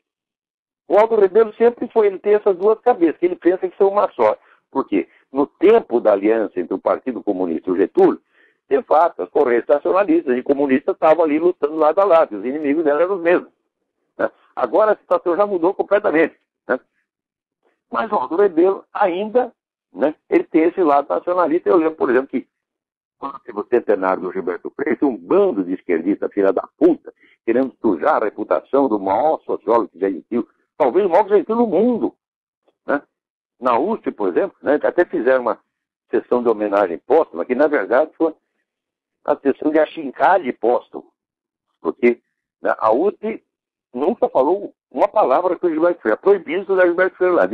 O Aldo Rebelo sempre foi, ele tem essas duas cabeças, que ele pensa que são uma só. Porque no tempo da aliança entre o Partido Comunista e o Getúlio, de fato, as correntes nacionalistas e comunistas estavam ali lutando lado a lado, e os inimigos dela eram os mesmos. Né? Agora a situação já mudou completamente. Né? Mas o Aldo Rebelo ainda, né, ele tem esse lado nacionalista. Eu lembro, por exemplo, que quando teve o centenário do Gilberto Freire, um bando de esquerdistas, filha da puta, querendo sujar a reputação do maior sociólogo que já existiu, talvez o maior que já existiu no mundo. Né? Na USP, por exemplo, né, até fizeram uma sessão de homenagem póstuma, que na verdade foi a sessão de achincalhe póstumo. Porque, né, a USP nunca falou uma palavra com o Gilberto Freire, proibido da Gilberto Freire lá.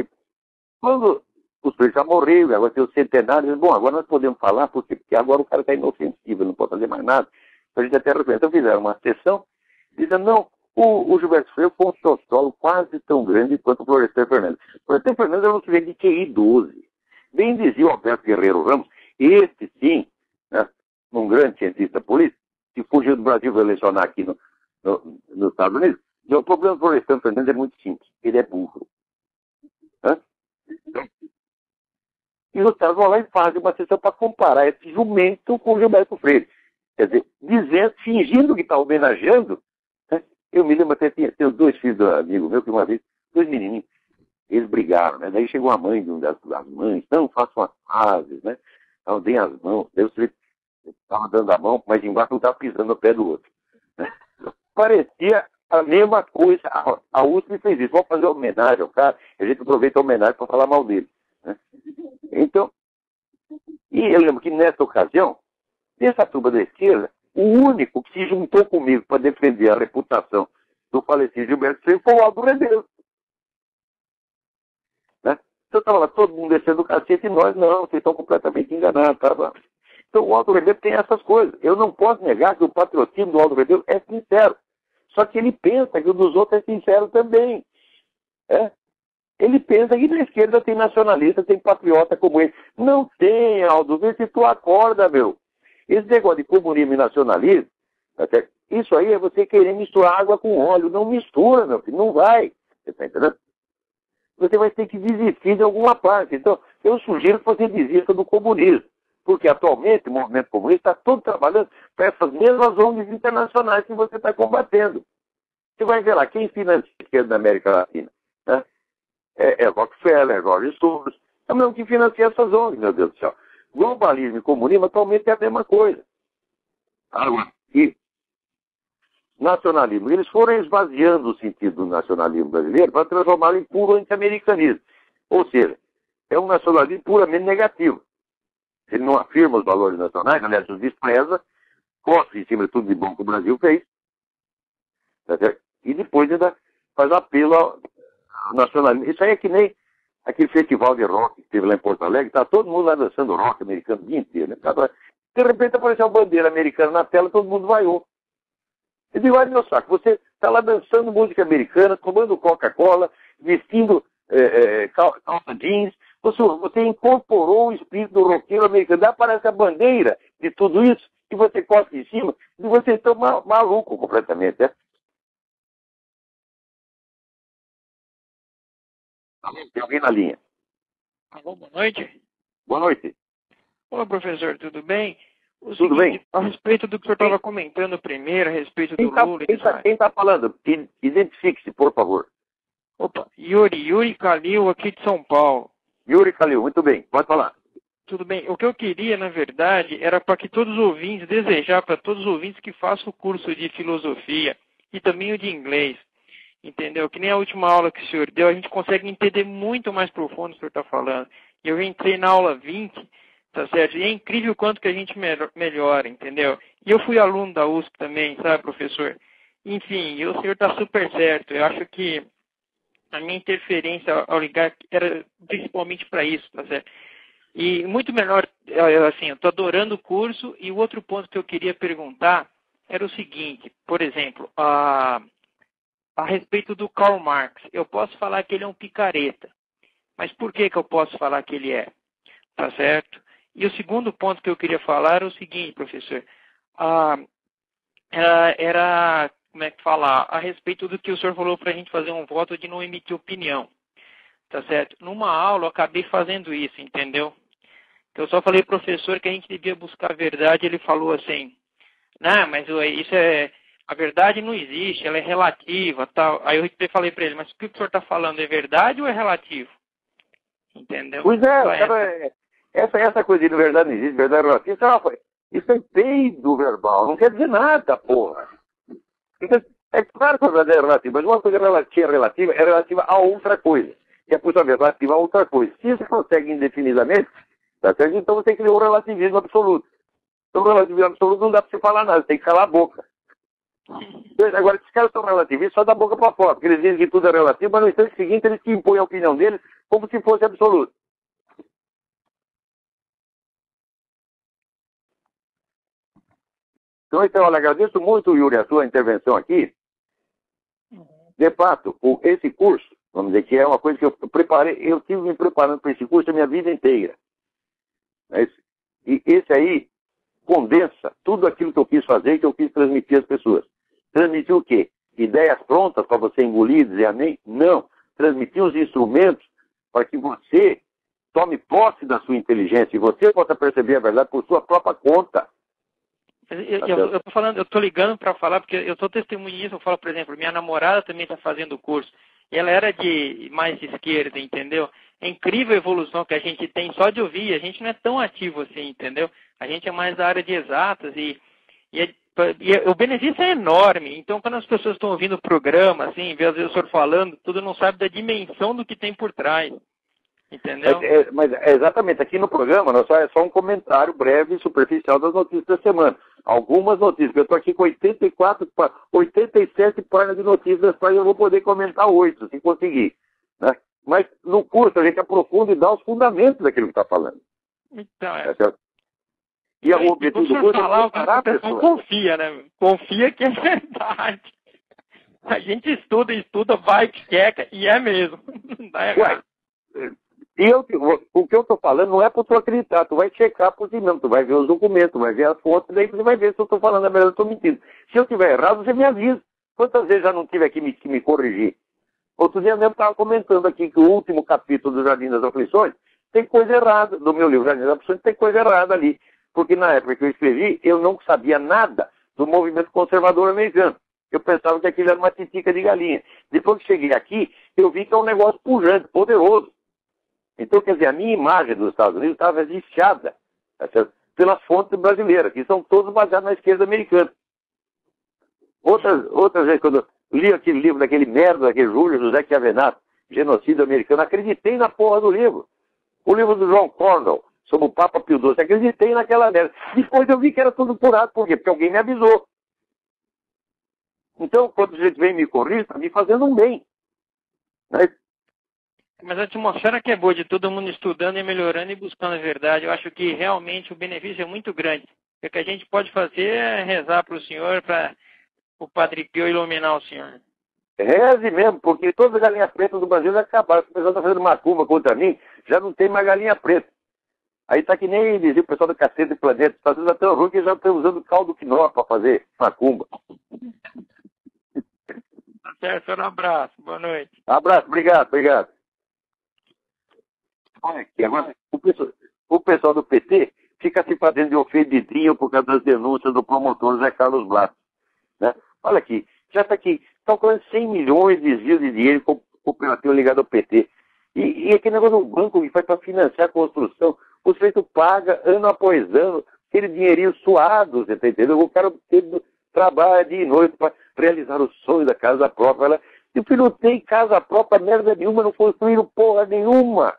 Quando o Freire já morreu, agora tem o centenário, bom, agora nós podemos falar, porque agora o cara está inofensivo, não pode fazer mais nada. Então a gente até representa. Então fizeram uma sessão, dizendo, não, o Gilberto Freire foi um sociólogo quase tão grande quanto o Florestan Fernandes. O Florestan Fernandes era um sujeito de QI 12. Bem dizia o Alberto Guerreiro Ramos, este sim, né, um grande cientista político, que fugiu do Brasil para lecionar aqui nos Estados Unidos. E o problema do Florestan Fernandes é muito simples, ele é burro. Né? E os caras vão lá e fazem uma sessão para comparar esse jumento com o Gilberto Freire. Quer dizer, fingindo que está homenageando. Né? Eu me lembro até, tinha dois filhos do amigo meu, que uma vez, dois menininhos, eles brigaram, né? Daí chegou a mãe de uma das mães, não, façam as pazes, né? Então, deem as mãos. Daí o sujeito estava dando a mão, mas embaixo não estava pisando no pé do outro. Né? Parecia a mesma coisa. A USP fez isso. Vamos fazer homenagem ao cara, a gente aproveita a homenagem para falar mal dele. Né? Então, e eu lembro que nessa ocasião, dessa turma da esquerda, o único que se juntou comigo para defender a reputação do falecido Gilberto Freire foi o Aldo Rebelo. Né? Então estava lá todo mundo descendo o cacete e nós não, vocês estão completamente enganados. Tá? Então o Aldo Rebelo tem essas coisas. Eu não posso negar que o patrocínio do Aldo Rebelo é sincero. Só que ele pensa que o dos outros é sincero também. É? Ele pensa que na esquerda tem nacionalista, tem patriota como ele. Não tem, Aldo. Vê se tu acorda, meu. Esse negócio de comunismo e nacionalismo, isso aí é você querer misturar água com óleo. Não mistura, meu filho. Não vai. Você está entendendo? Você vai ter que desistir de alguma parte. Então, eu sugiro que você desista do comunismo. Porque atualmente o movimento comunista está todo trabalhando para essas mesmas ONGs internacionais que você está combatendo. Você vai ver lá, quem financia a esquerda da América Latina? Né? É Rockefeller, é Roger Soros. É o mesmo que financia essas ONGs, meu Deus do céu. Globalismo e comunismo atualmente é a mesma coisa. Agora, e nacionalismo, eles foram esvaziando o sentido do nacionalismo brasileiro para transformá-lo em puro anti-americanismo. Ou seja, é um nacionalismo puramente negativo. Ele não afirma os valores nacionais, aliás, os despreza, corre em cima de tudo de bom que o Brasil fez, tá certo? E depois ainda faz apelo ao nacionalismo. Isso aí é que nem aquele festival de rock que teve lá em Porto Alegre, está todo mundo lá dançando rock americano o dia inteiro, né? De repente apareceu uma bandeira americana na tela, todo mundo vaiou. Eu digo, olha meu saco, você está lá dançando música americana, tomando Coca-Cola, vestindo calça jeans, você incorporou o espírito do roqueiro americano, daí aparece a bandeira de tudo isso, e você cospe em cima, e você está maluco completamente, né? Tem alguém na linha? Alô, boa noite. Boa noite. Olá, professor, tudo bem? Tudo bem? A respeito do que o senhor estava comentando primeiro, a respeito do Lula... Quem está falando? Identifique-se, por favor. Opa, Yuri Calil, aqui de São Paulo. Yuri Calil, muito bem, pode falar. Tudo bem. O que eu queria, na verdade, era para que todos os ouvintes, desejar para todos os ouvintes que façam o curso de filosofia e também o de inglês. Entendeu? Que nem a última aula que o senhor deu, a gente consegue entender muito mais profundo o que o senhor está falando. E eu entrei na aula 20, tá certo? E é incrível o quanto que a gente melhora, entendeu? E eu fui aluno da USP também, sabe, professor? Enfim, o senhor está super certo. Eu acho que a minha interferência ao ligar era principalmente para isso, tá certo? E muito melhor, assim, eu estou adorando o curso. E o outro ponto que eu queria perguntar era o seguinte, por exemplo, a respeito do Karl Marx, eu posso falar que ele é um picareta. Mas por que eu posso falar que ele é? Tá certo? E o segundo ponto que eu queria falar era o seguinte, professor. Era, como é que falar? A respeito do que o senhor falou para a gente fazer um voto de não emitir opinião. Tá certo? Numa aula eu acabei fazendo isso, entendeu? Eu só falei, professor, que a gente devia buscar a verdade. Ele falou assim, não, mas isso é... A verdade não existe, ela é relativa, tal. Aí eu falei para ele, mas o que o senhor está falando é verdade ou é relativo? Entendeu? Pois é, essa coisa de verdade não existe, verdade é relativa, isso é peido verbal, não quer dizer nada, porra. É claro que a verdade é relativa, mas uma coisa que é relativa a outra coisa. E a coisa relativa a outra coisa. Se você consegue indefinidamente, tá certo? Então você criou o relativismo absoluto. Então o relativismo absoluto não dá para você falar nada, você tem que calar a boca. Agora, esses caras são relativistas só da boca para fora, porque eles dizem que tudo é relativo, mas no instante seguinte eles te impõem a opinião deles como se fosse absoluto. Então, olha, agradeço muito, Yuri, a sua intervenção aqui. De fato, esse curso, vamos dizer que é uma coisa que eu preparei, eu tive me preparando para esse curso a minha vida inteira. E esse aí condensa tudo aquilo que eu quis fazer e que eu quis transmitir às pessoas. Transmitir o quê? Ideias prontas para você engolir e dizer amém? Não. Transmitir os instrumentos para que você tome posse da sua inteligência e você possa perceber a verdade por sua própria conta. Eu tô falando, eu tô ligando para falar, porque eu tô testemunhando isso. Eu falo, por exemplo, minha namorada também está fazendo o curso. E ela era mais de esquerda, entendeu? É incrível a evolução que a gente tem só de ouvir. A gente não é tão ativo assim, entendeu? A gente é mais da área de exatas e o benefício é enorme. Então, quando as pessoas estão ouvindo o programa, assim, vê às vezes o senhor falando, tudo não sabe da dimensão do que tem por trás. Entendeu? Mas exatamente, aqui no programa é só um comentário breve e superficial das notícias da semana. Algumas notícias, eu estou aqui com 87 páginas de notícias, das quais eu vou poder comentar 8, se conseguir. Né? Mas no curso a gente aprofunda e dá os fundamentos daquilo que está falando. Então, E o objetivo do curso é preparar a pessoa. Confia, né? Confia que é verdade. A gente estuda, vai, quer, e é mesmo. Não dá errado. O que eu estou falando não é para tu acreditar, tu vai checar por ti mesmo, tu vai ver os documentos, vai ver as fotos, daí você vai ver se eu estou falando a verdade ou estou mentindo. Se eu estiver errado, você me avisa. Quantas vezes já não tive aqui que me corrigir? Outro dia mesmo estava comentando aqui que o último capítulo do Jardim das Aflições tem coisa errada, do meu livro Jardim das Aflições tem coisa errada ali. Porque na época que eu escrevi, eu não sabia nada do movimento conservador americano. Eu pensava que aquilo era uma titica de galinha. Depois que cheguei aqui, eu vi que é um negócio pujante, poderoso. Então, quer dizer, a minha imagem dos Estados Unidos estava viciada pelas fontes brasileiras, que são todas baseadas na esquerda americana. Outras vezes, quando eu li aquele livro daquele merda, daquele Júlio José Chiavenato, Genocídio Americano, acreditei na porra do livro. O livro do John Cornwell, sobre o Papa Pio XII. Acreditei naquela merda. Depois eu vi que era tudo furado. Por quê? Porque alguém me avisou. Então, quando a gente vem me corrigir, está me fazendo um bem. Mas a atmosfera que é boa de todo mundo estudando e melhorando e buscando a verdade, eu acho que realmente o benefício é muito grande. O que a gente pode fazer é rezar para o senhor, para o Padre Pio iluminar o senhor. Reze mesmo, porque todas as galinhas pretas do Brasil já acabaram. O pessoal está fazendo macumba contra mim, já não tem mais galinha preta. Aí tá que nem dizia o pessoal do Cacete do Planeta, está fazendo até o ruim que já estão usando caldo quinó para fazer macumba. Tá certo, um abraço, boa noite. Abraço, obrigado. Olha aqui, agora, o pessoal do PT fica se fazendo de ofendidinho por causa das denúncias do promotor Zé Carlos Blas. Né? Olha aqui, já está aqui, calculando 100 milhões de desvios de dinheiro com cooperativo ligado ao PT. E aquele negócio do banco que faz para financiar a construção, o sujeito paga ano após ano, aquele dinheirinho suado, você está entendendo? O cara trabalha dia e noite para realizar o sonho da casa própria. E o filho não tem casa própria, merda nenhuma, não construíram porra nenhuma.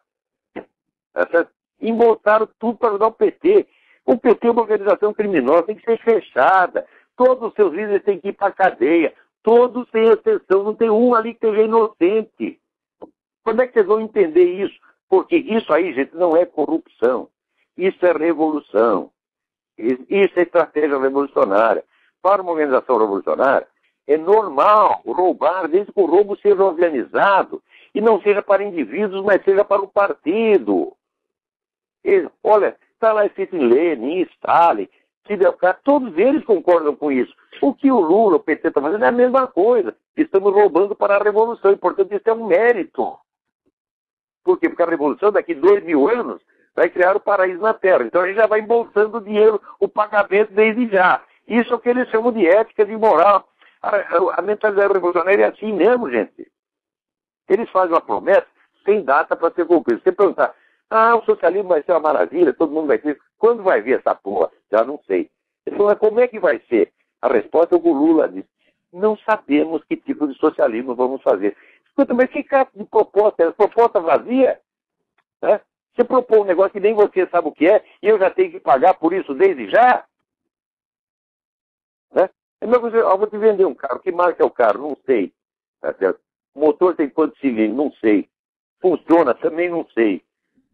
Embolsaram tudo para ajudar o PT. O PT é uma organização criminosa, tem que ser fechada. Todos os seus líderes têm que ir para a cadeia. Todos sem exceção, não tem um ali que seja inocente. Quando é que vocês vão entender isso? Porque isso aí, gente, não é corrupção. Isso é revolução. Isso é estratégia revolucionária. Para uma organização revolucionária, é normal roubar, desde que o roubo seja organizado e não seja para indivíduos, mas seja para o partido. Olha, está lá escrito em Lenin, Stalin, Fidel Castro, todos eles concordam com isso. O que o Lula, o PT está fazendo é a mesma coisa. Estamos roubando para a revolução, e portanto isso é um mérito. Por quê? Porque a revolução daqui 2.000 anos vai criar o paraíso na Terra. Então a gente já vai embolsando o dinheiro, o pagamento desde já. Isso é o que eles chamam de ética, de moral. A mentalidade revolucionária é assim mesmo, gente. Eles fazem uma promessa sem data para ser cumprida. Se você perguntar, o socialismo vai ser uma maravilha, todo mundo vai ter. Quando vai vir essa porra? Já não sei. Então, como é que vai ser? A resposta é o que o Lula disse. Não sabemos que tipo de socialismo vamos fazer. Escuta, mas que caso de proposta? É proposta vazia? Né? Você propõe um negócio que nem você sabe o que é, e eu já tenho que pagar por isso desde já? Né? É mesmo que eu vou te vender um carro. Que marca é o carro? Não sei. Tá certo? O motor tem quantos cilindros? Não sei. Funciona? Também não sei.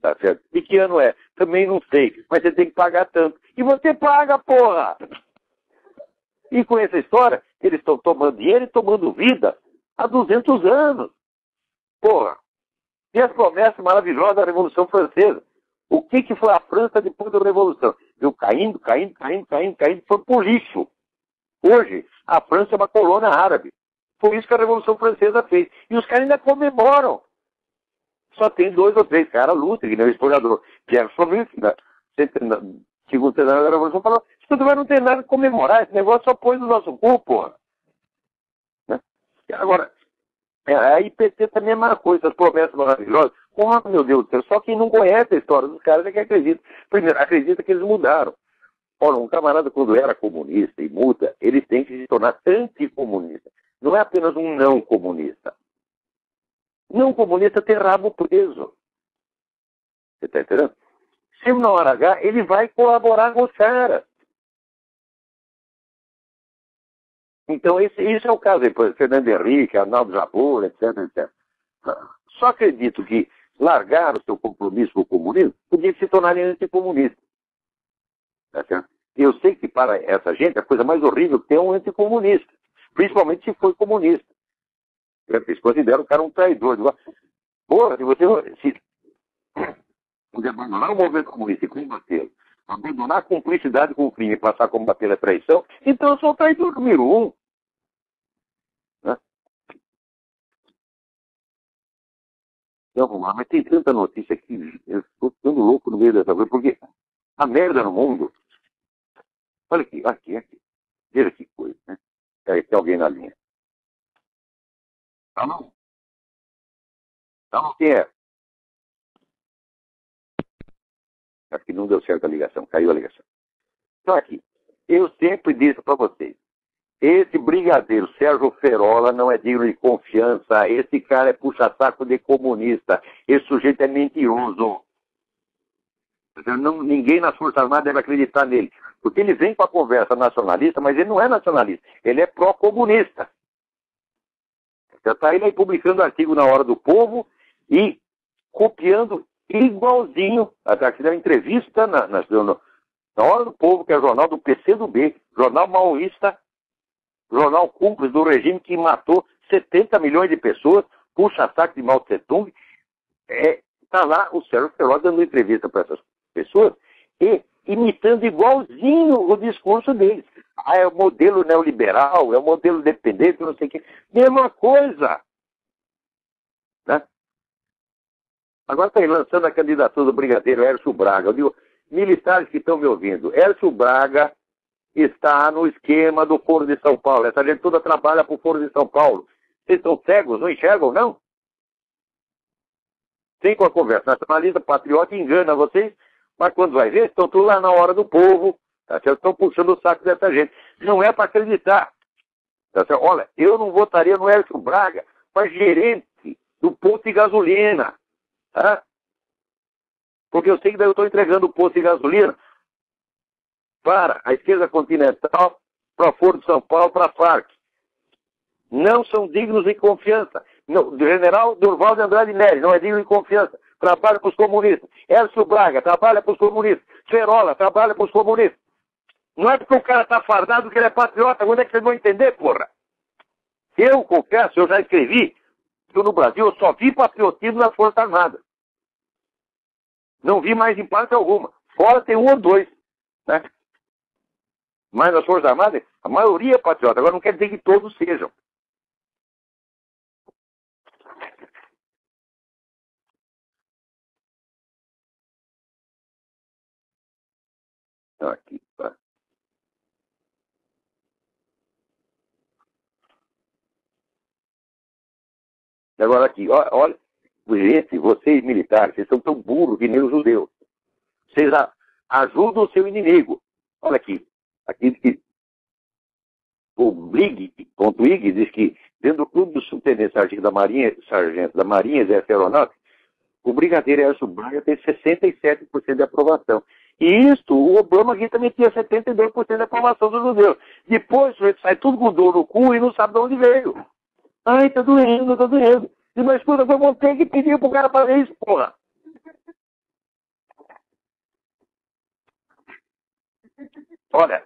Tá certo? E que ano é? Também não sei. Mas você tem que pagar tanto. E você paga, porra! E com essa história, eles estão tomando dinheiro e tomando vida há 200 anos. Porra! E as promessas maravilhosas da Revolução Francesa. O que foi a França depois da Revolução? Viu caindo, foi pro lixo. Hoje, a França é uma colônia árabe. Foi isso que a Revolução Francesa fez. E os caras ainda comemoram. Só tem 2 ou 3 caras lutam, que nem o explorador Jefferson Wilson, segundo cenário da Revolução, falou, isso tudo vai não ter nada a comemorar, esse negócio só põe no nosso cu, porra. Né? Agora, a IPT também é a mesma coisa, as promessas maravilhosas. Oh, meu Deus do céu, só quem não conhece a história dos caras é que acredita. Primeiro, acredita que eles mudaram. Ora, um camarada quando era comunista e muda, ele tem que se tornar anticomunista. Não é apenas um não comunista. Não comunista tem rabo preso. Você está entendendo? Se na hora H, ele vai colaborar com os caras. Então, esse é o caso aí, por exemplo, Fernando Henrique, Arnaldo Jabor, etc. Só acredito que largar o seu compromisso com o comunismo podia se tornar anticomunista. Tá certo? Eu sei que para essa gente a coisa mais horrível que tem é um anticomunista. Principalmente se foi comunista. Eles consideram o cara um traidor. Porra, se você abandonar o movimento comunista e combater, abandonar a cumplicidade com o crime e passar a combater a traição, então eu sou o traidor número 1. Né? Então, vamos lá, mas tem tanta notícia aqui, eu estou ficando louco no meio dessa coisa, porque a merda no mundo. Olha aqui. Veja que coisa, né? Tem alguém na linha. Tá não? Quem é? Acho que não deu certo a ligação, caiu a ligação. Então aqui, eu sempre disse para vocês, esse brigadeiro Sérgio Ferola não é digno de confiança, esse cara é puxa-saco de comunista, esse sujeito é mentiroso. Ninguém nas Forças Armadas deve acreditar nele. Porque ele vem com a conversa nacionalista, mas ele não é nacionalista. Ele é pró-comunista. Já está ele aí publicando artigo na Hora do Povo e copiando igualzinho. Até que fizeram entrevista na Hora do Povo, que é o jornal do PCdoB, jornal maoísta, jornal cúmplice do regime que matou 70 milhões de pessoas, puxa saco de Mao Tse-tung. Está lá o Sérgio Feroz dando entrevista para essas pessoas e imitando igualzinho o discurso deles. É o modelo neoliberal, é o modelo dependente, não sei o quê. Mesma coisa. Né? Agora está aí lançando a candidatura do brigadeiro Hércio Braga. Eu digo, militares que estão me ouvindo, Hércio Braga está no esquema do Foro de São Paulo. Essa gente toda trabalha para o Foro de São Paulo. Vocês estão cegos, não enxergam, não? Tem com a conversa nacionalista, patriota, engana vocês, mas quando vai ver, estão tudo lá na Hora do Povo, tá certo? Estão puxando o saco dessa gente. Não é para acreditar. Tá certo? Olha, eu não votaria no Hércio Braga para gerente do posto de gasolina. Tá? Porque eu sei que daí eu estou entregando o posto de gasolina para a esquerda continental, para o Foro de São Paulo, para a Farc. Não são dignos de confiança. Não, o general Durval de Andrade Neres não é digno de confiança. Trabalha para os comunistas. Hércio Braga trabalha para os comunistas. Ferola trabalha para os comunistas. Não é porque o cara está fardado que ele é patriota. Quando é que vocês vão entender, porra? Eu confesso, eu já escrevi que no Brasil eu só vi patriotismo nas Forças Armadas. Não vi mais em parte alguma. Fora tem um ou dois. Né? Mas nas Forças Armadas, a maioria é patriota. Agora não quer dizer que todos sejam. Aqui, tá. Agora aqui, olha, gente, vocês militares, vocês são tão burros que nem os judeus. Vocês ajudam o seu inimigo. Olha aqui o Blig.ig diz que dentro do clube do subtenente sargento da Marinha Exército Aeronáutico, o brigadeiro Hércio Braga tem 67% de aprovação. E isso, o Obama aqui também tinha 72% de aprovação dos judeus. Depois o sujeito sai tudo com dor no cu e não sabe de onde veio. Ai, tá doendo, tá doendo. Diz, mas escuta, vou ter que pedir pro cara fazer isso, porra. Olha,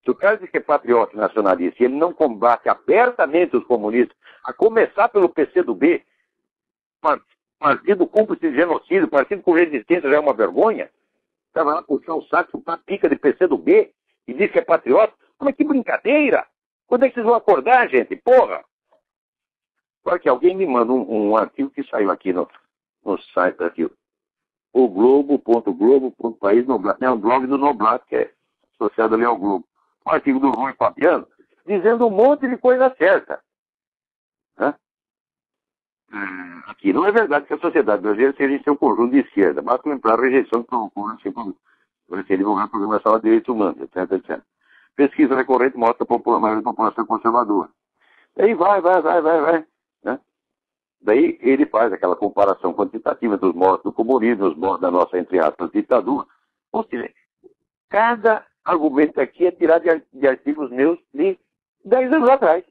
se o cara diz que é patriota nacionalista e ele não combate abertamente os comunistas, a começar pelo PCdoB, partido cúmplice de genocídio, partido com resistência já é uma vergonha, estava lá puxar o saco, chupar a pica de PCdoB e diz que é patriota. Mas que brincadeira! Quando é que vocês vão acordar, gente? Porra! Agora que alguém me manda um artigo que saiu aqui no site aqui, o Globo.globo.país Noblat. É um blog do Noblat, que é associado ali ao Globo. Um artigo do Rui Fabiano, dizendo um monte de coisa certa. Né? Aqui não é verdade que a sociedade brasileira seja em seu conjunto de esquerda. Basta lembrar a rejeição que provocou no segundo ser divulgado pelo Programa Nacional de Direitos Humanos, etc. Pesquisa recorrente mostra a maioria da população conservadora. Daí vai. Né? Daí ele faz aquela comparação quantitativa dos mortos do comunismo, dos mortos da nossa, entre aspas, ditadura. Ou seja, cada argumento aqui é tirado de artigos meus de 10 anos atrás.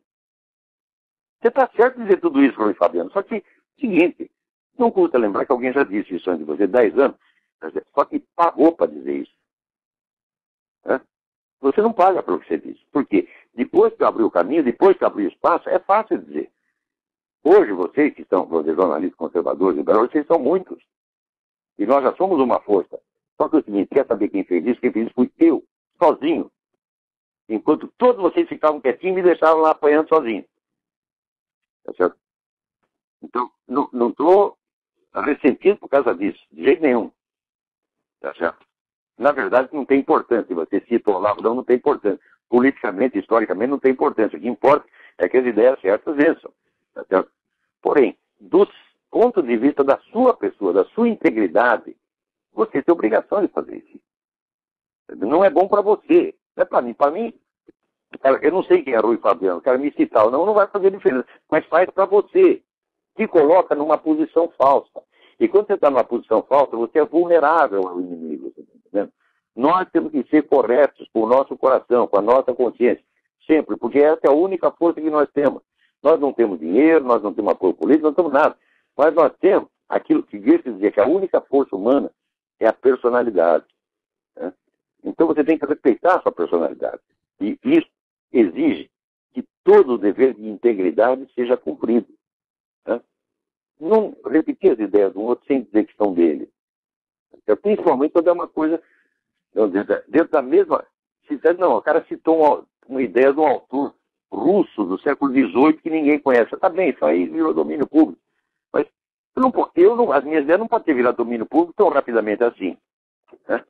Você está certo de dizer tudo isso, Rui Fabiano. Só que, seguinte, não custa lembrar que alguém já disse isso antes de você, 10 anos, só que pagou para dizer isso. Né? Você não paga pelo que você disse. Por quê? Depois que abriu o caminho, depois que abriu o espaço, é fácil dizer. Hoje, vocês que estão, jornalistas conservadores, liberais, vocês são muitos. E nós já somos uma força. Só que é o seguinte, quer saber quem fez isso? Quem fez isso fui eu, sozinho. Enquanto todos vocês ficavam quietinhos e me deixavam lá apanhando sozinho. Tá certo? Então, não estou ressentido por causa disso, de jeito nenhum. Tá certo? Na verdade, não tem importância. Você cita o Olavo, não tem importância. Politicamente, historicamente, não tem importância. O que importa é que as ideias certas vençam. Tá certo? Porém, do ponto de vista da sua pessoa, da sua integridade, você tem obrigação de fazer isso. Não é bom para você. Não é para mim. Para mim, cara, eu não sei quem é Rui Fabiano. O cara me citar ou não vai fazer diferença. Mas faz para você. te coloca numa posição falsa. E quando você está numa posição falsa, você é vulnerável ao inimigo. Tá entendendo? Nós temos que ser corretos com o nosso coração, com a nossa consciência, sempre, porque essa é a única força que nós temos. Nós não temos dinheiro, nós não temos apoio político, não temos nada. Mas nós temos aquilo que Goethe dizia, que a única força humana é a personalidade. Né? Então você tem que respeitar a sua personalidade. E isso exige que todo o dever de integridade seja cumprido. Né? Não repetir as ideias do outro sem dizer que são dele. Principalmente quando é uma coisa dentro da mesma... Não, o cara citou uma ideia de um autor russo do século XVIII que ninguém conhece. Tá bem, isso aí virou domínio público. Mas as minhas ideias não podem ter virado domínio público tão rapidamente assim. Né?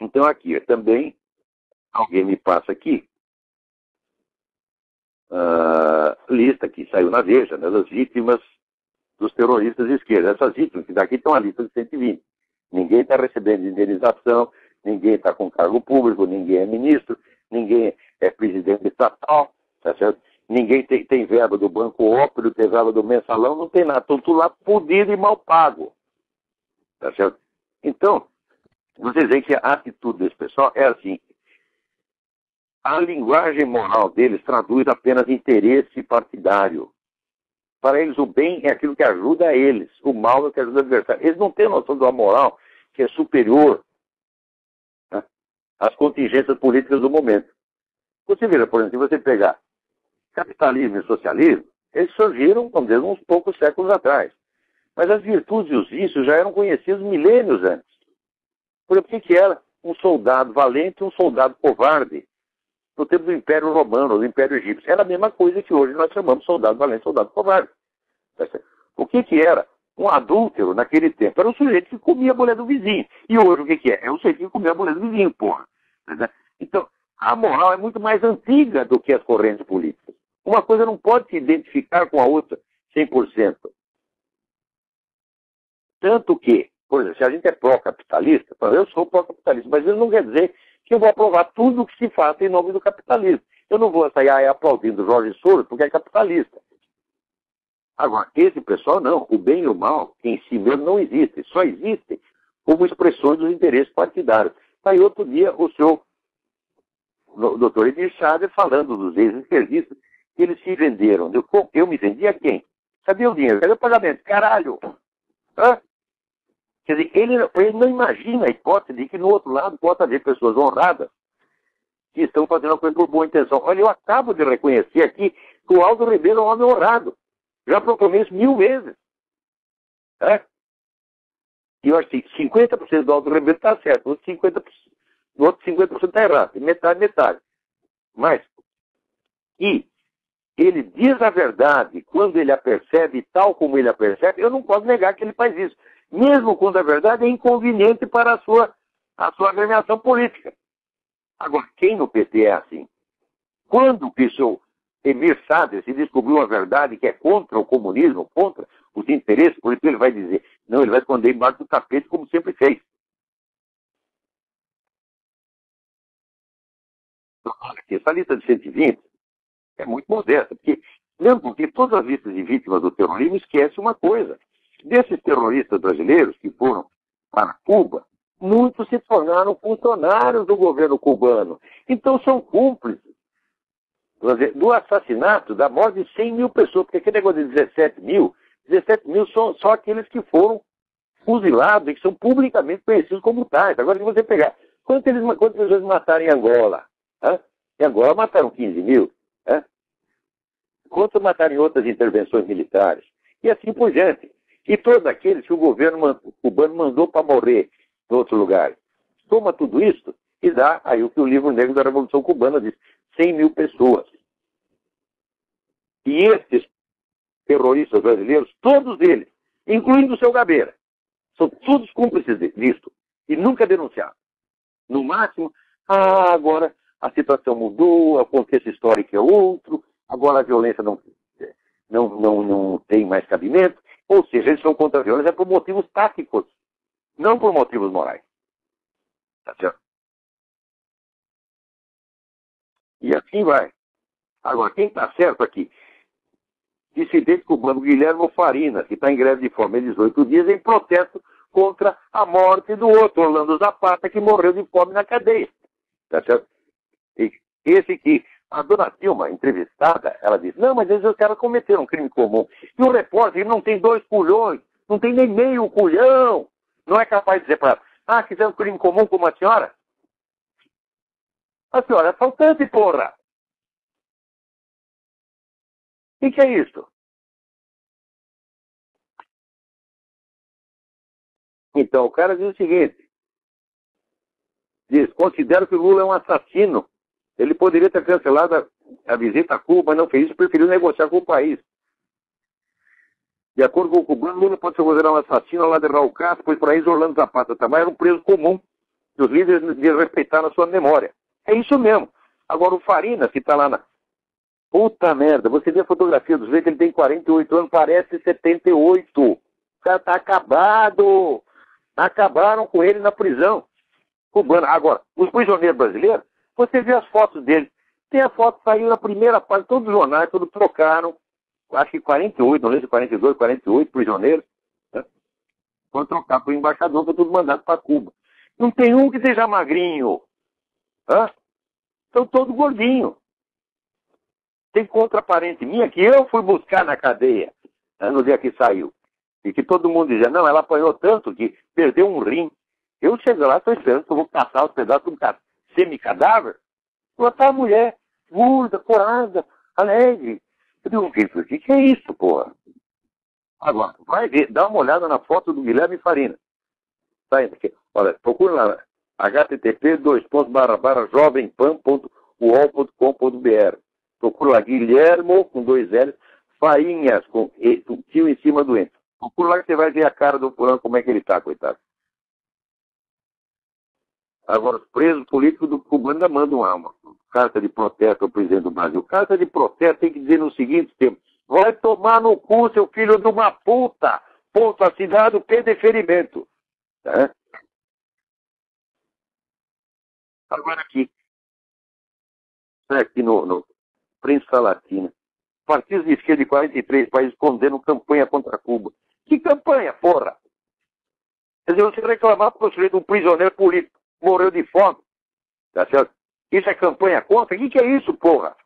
Então aqui também, alguém me passa aqui, lista que saiu na Veja, né, das vítimas dos terroristas de esquerda. Essas vítimas que daqui estão a lista de 120. Ninguém está recebendo indenização, ninguém está com cargo público, ninguém é ministro, ninguém é presidente estatal, tá certo? Ninguém tem verba do Banco Ópio, tem verba do Mensalão, não tem nada. Estão tudo lá podido e mal pago. Tá certo? Então, vocês veem que a atitude desse pessoal é assim. A linguagem moral deles traduz apenas interesse partidário. Para eles, o bem é aquilo que ajuda eles. O mal é o que ajuda o adversário. Eles não têm noção de uma moral que é superior, né, às contingências políticas do momento. Você veja, por exemplo, se você pegar capitalismo e socialismo, eles surgiram, vamos dizer, uns poucos séculos atrás. Mas as virtudes e os vícios já eram conhecidos milênios antes. Por exemplo, o que era um soldado valente e um soldado covarde? No tempo do Império Romano, do Império Egípcio. Era a mesma coisa que hoje nós chamamos soldado valente, soldado covarde. O que era um adúltero naquele tempo? Era um sujeito que comia a mulher do vizinho. E hoje o que é? É um sujeito que comia a mulher do vizinho, porra. Então, a moral é muito mais antiga do que as correntes políticas. Uma coisa não pode se identificar com a outra 100%. Tanto que, por exemplo, se a gente é pró-capitalista, eu sou pró-capitalista, mas isso não quer dizer que eu vou aprovar tudo o que se faça em nome do capitalismo. Eu não vou sair aplaudindo Jorge Soros porque é capitalista. Agora, esse pessoal não. O bem e o mal em si mesmo não existem. Só existem como expressões dos interesses partidários. Tá aí outro dia o senhor, o doutor Edir Schader, falando dos ex-esquerdistas, que eles se venderam. Eu me vendi a quem? Cadê o dinheiro? Cadê o pagamento? Caralho! Hã? Quer dizer, ele não imagina a hipótese de que no outro lado pode haver pessoas honradas que estão fazendo a coisa por boa intenção. Olha, eu acabo de reconhecer aqui que o Aldo Ribeiro é um homem honrado. Já proclamei isso 1000 vezes. É? E eu acho que 50% do Aldo Ribeiro está certo, o outro 50% está errado. Metade. Mas, e ele diz a verdade quando ele a percebe, tal como ele a percebe, eu não posso negar que ele faz isso. Mesmo quando a verdade é inconveniente para a sua agremiação política. Agora, quem no PT é assim? Quando que o seu Emir Sader se descobriu uma verdade que é contra o comunismo, contra os interesses, por isso ele vai dizer, não, ele vai esconder embaixo do tapete como sempre fez. Essa lista de 120 é muito modesta, porque todas as listas de vítimas do terrorismo esquecem uma coisa. Desses terroristas brasileiros que foram para Cuba, muitos se tornaram funcionários do governo cubano. Então são cúmplices do assassinato, da morte de 100 mil pessoas, porque aquele negócio de 17 mil são só aqueles que foram fuzilados e que são publicamente conhecidos como tais. Agora, se você pegar, quantas pessoas mataram em Angola? Hã? Em Angola mataram 15 mil. Hã? Quantos mataram em outras intervenções militares? E assim por diante. E todos aqueles que o governo cubano mandou para morrer em outro lugar. Toma tudo isso e dá aí o que o livro negro da Revolução Cubana diz, 100 mil pessoas. E esses terroristas brasileiros, todos eles, incluindo o seu Gabeira, são todos cúmplices disso e nunca denunciaram. No máximo, agora a situação mudou, o contexto histórico é outro, agora a violência não tem mais cabimento. Ou seja, eles são contra a violência por motivos táticos, não por motivos morais. Tá certo? E assim vai. Agora, quem está certo aqui? Dissidente cubano Guilherme Farina, que está em greve de fome há 18 dias em protesto contra a morte do outro, Orlando Zapata, que morreu de fome na cadeia. Tá certo? E esse que a dona Dilma, entrevistada, ela disse, não, mas esses caras cometeram um crime comum. E o repórter não tem 2 culhões, não tem nem meio culhão. Não é capaz de dizer para ela, fizeram um crime comum com uma senhora? A senhora é faltante, porra! O que é isso? Então, o cara diz o seguinte, diz, considero que o Lula é um assassino. Ele poderia ter cancelado a visita a Cuba, mas não fez isso, preferiu negociar com o país. De acordo com o cubano, Lula pode ser considerado um assassino ao lado de Raul Castro, pois por aí Orlando Zapata também era um preso comum, que os líderes deviam respeitar na sua memória. É isso mesmo. Agora, o Farina, que está lá na... Puta merda, você vê a fotografia dos que ele tem 48 anos, parece 78. O cara tá acabado. Acabaram com ele na prisão cubana. Agora, os prisioneiros brasileiros, você vê as fotos deles. Tem a foto que saiu na primeira página, todos os jornais, todos trocaram. Acho que 48, não lembro se 42, 48 prisioneiros. Né? Foram trocar para o embaixador, foi tudo mandado para Cuba. Não tem um que seja magrinho. Estão todos gordinhos. Tem contraparente minha que eu fui buscar na cadeia, no dia que saiu. E que todo mundo dizia, não, ela apanhou tanto que perdeu um rim. Eu chego lá, estou esperando que eu vou caçar os pedaços de um semi-cadáver. Botar a mulher, gorda, corada, alegre. Eu digo, o que é isso, porra? Agora, vai ver, dá uma olhada na foto do Guilherme Farina. Tá indo aqui. Olha, procura lá, http://jovempan.uol.com.br. Procura lá, Guilhermo, com 2 L's, Fainhas, com tio em cima do ente. Procura lá que você vai ver a cara do fulano, como é que ele tá, coitado. Agora, os presos políticos do cubano ainda mandam uma carta de protesto ao presidente do Brasil. Carta de protesto tem que dizer no seguinte tempo, vai tomar no cu, seu filho de uma puta, ponto assinado, P deferimento. Tá? Agora aqui no Prensa Latina, partidos de esquerda de 43 países condenam campanha contra Cuba. Que campanha, porra? Quer dizer, você reclamar por um prisioneiro político morreu de fome, tá certo? Isso é campanha contra? O que é isso, porra?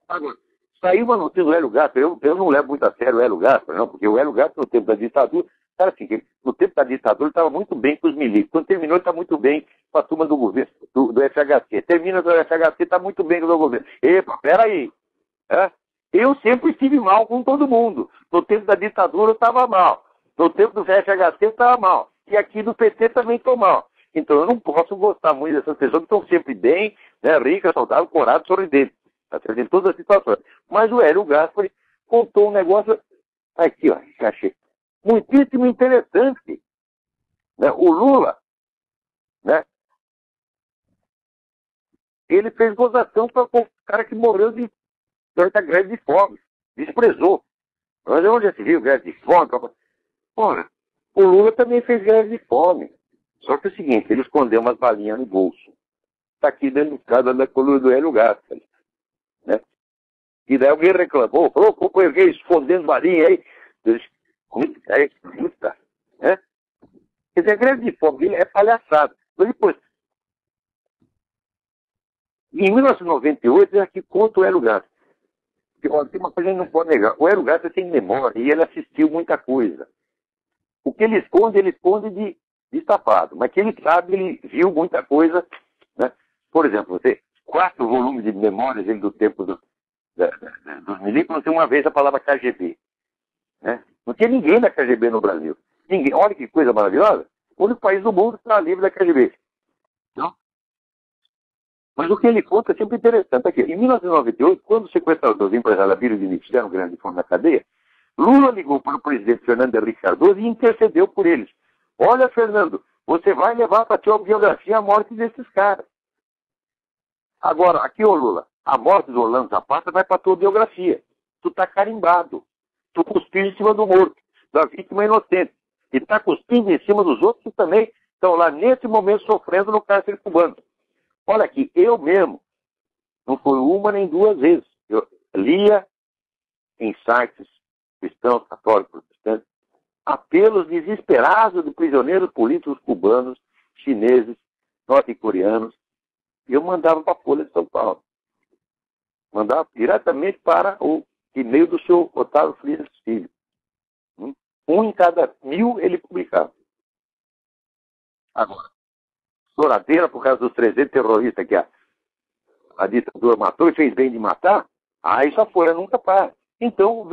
Agora, saiu uma notícia do Hélio Gaspar, eu não levo muito a sério o Hélio Gaspar, não, porque o Hélio Gaspar, no tempo da ditadura, cara, assim, no tempo da ditadura ele estava muito bem com os milícios. Quando terminou, ele está muito bem com a turma do governo, do FHC. Termina do FHC, está muito bem com o governo. Epa, peraí. Eu sempre estive mal com todo mundo. No tempo da ditadura eu estava mal. No tempo do FHC eu estava mal. E aqui do PT também estou mal. Então eu não posso gostar muito dessas pessoas que estão sempre bem, né, ricas, saudáveis, coradas, sorridentes. Tá certo? Em todas as situações. Mas o Hélio Gaspar contou um negócio aqui, ó, achei muitíssimo interessante. Né? O Lula, né, ele fez gozação para o cara que morreu durante a greve de fome. Desprezou. Mas onde já se viu greve de fome? Ora, o Lula também fez greve de fome. Só que é o seguinte, ele escondeu umas balinhas no bolso. Está aqui dentro do caso da coluna do Hélio Gaspar. Né? E daí alguém reclamou, falou, companheiro, escondendo balinha aí. Puta, né? Quer dizer, a greve de fome é palhaçada. Mas depois, em 1998, aqui conta o Hélio Gaspar. Olha, tem uma coisa que a gente não pode negar. O Hélio Gaspar tem memória e ele assistiu muita coisa. O que ele esconde de destapado. Mas que ele sabe, ele viu muita coisa. Né? Por exemplo, você 4 volumes de memórias do tempo dos milicos, não tem uma vez a palavra KGB. Né? Não tinha ninguém da KGB no Brasil. Ninguém. Olha que coisa maravilhosa. O único país do mundo está livre da KGB. Não? Mas o que ele conta é sempre interessante. Aqui, em 1998, quando o sequestrador do empresário Abílio Diniz fizeram grande fome na cadeia, Lula ligou para o presidente Fernando Henrique Cardoso e intercedeu por eles. Olha, Fernando, você vai levar para a tua biografia a morte desses caras. Agora, aqui, ô Lula, a morte do Orlando Zapata vai para a tua biografia. Tu está carimbado. Tu cuspiu em cima do morto, da vítima inocente. E está cuspindo em cima dos outros que também estão lá nesse momento sofrendo no cárcere cubano. Olha aqui, eu mesmo, não foi uma nem 2 vezes. lia em sites cristãos, católicos, protestantes, apelos desesperados de prisioneiros políticos cubanos, chineses, norte-coreanos. E eu mandava para a Folha de São Paulo. Mandava diretamente para o e-mail do seu Otávio Frias Filho. Um em cada 1000 ele publicava. Agora, choradeira por causa dos 300 terroristas que a ditadura matou e fez bem de matar, isso a Folha nunca para. Então,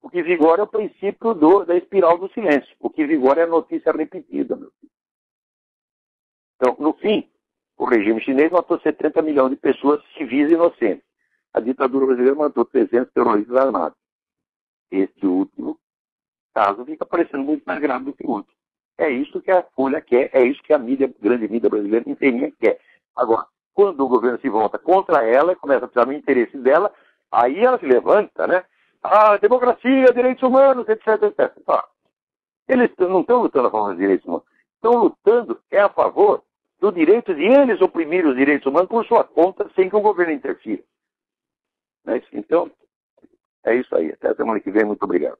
o que vigora é o princípio da espiral do silêncio. O que vigora é a notícia repetida, meu filho. Então, no fim, o regime chinês matou 70 milhões de pessoas civis inocentes. A ditadura brasileira matou 300 terroristas armados. Este último caso fica parecendo muito mais grave do que o outro. É isso que a Folha quer, é isso que a grande mídia brasileira inteirinha quer. Agora, quando o governo se volta contra ela e começa a precisar do interesse dela, aí ela se levanta, né? Democracia, direitos humanos, etc, etc. Eles não estão lutando a favor dos direitos humanos. Estão lutando a favor do direito de eles oprimir os direitos humanos por sua conta, sem que o governo interfira. Então, é isso aí. Até a semana que vem. Muito obrigado.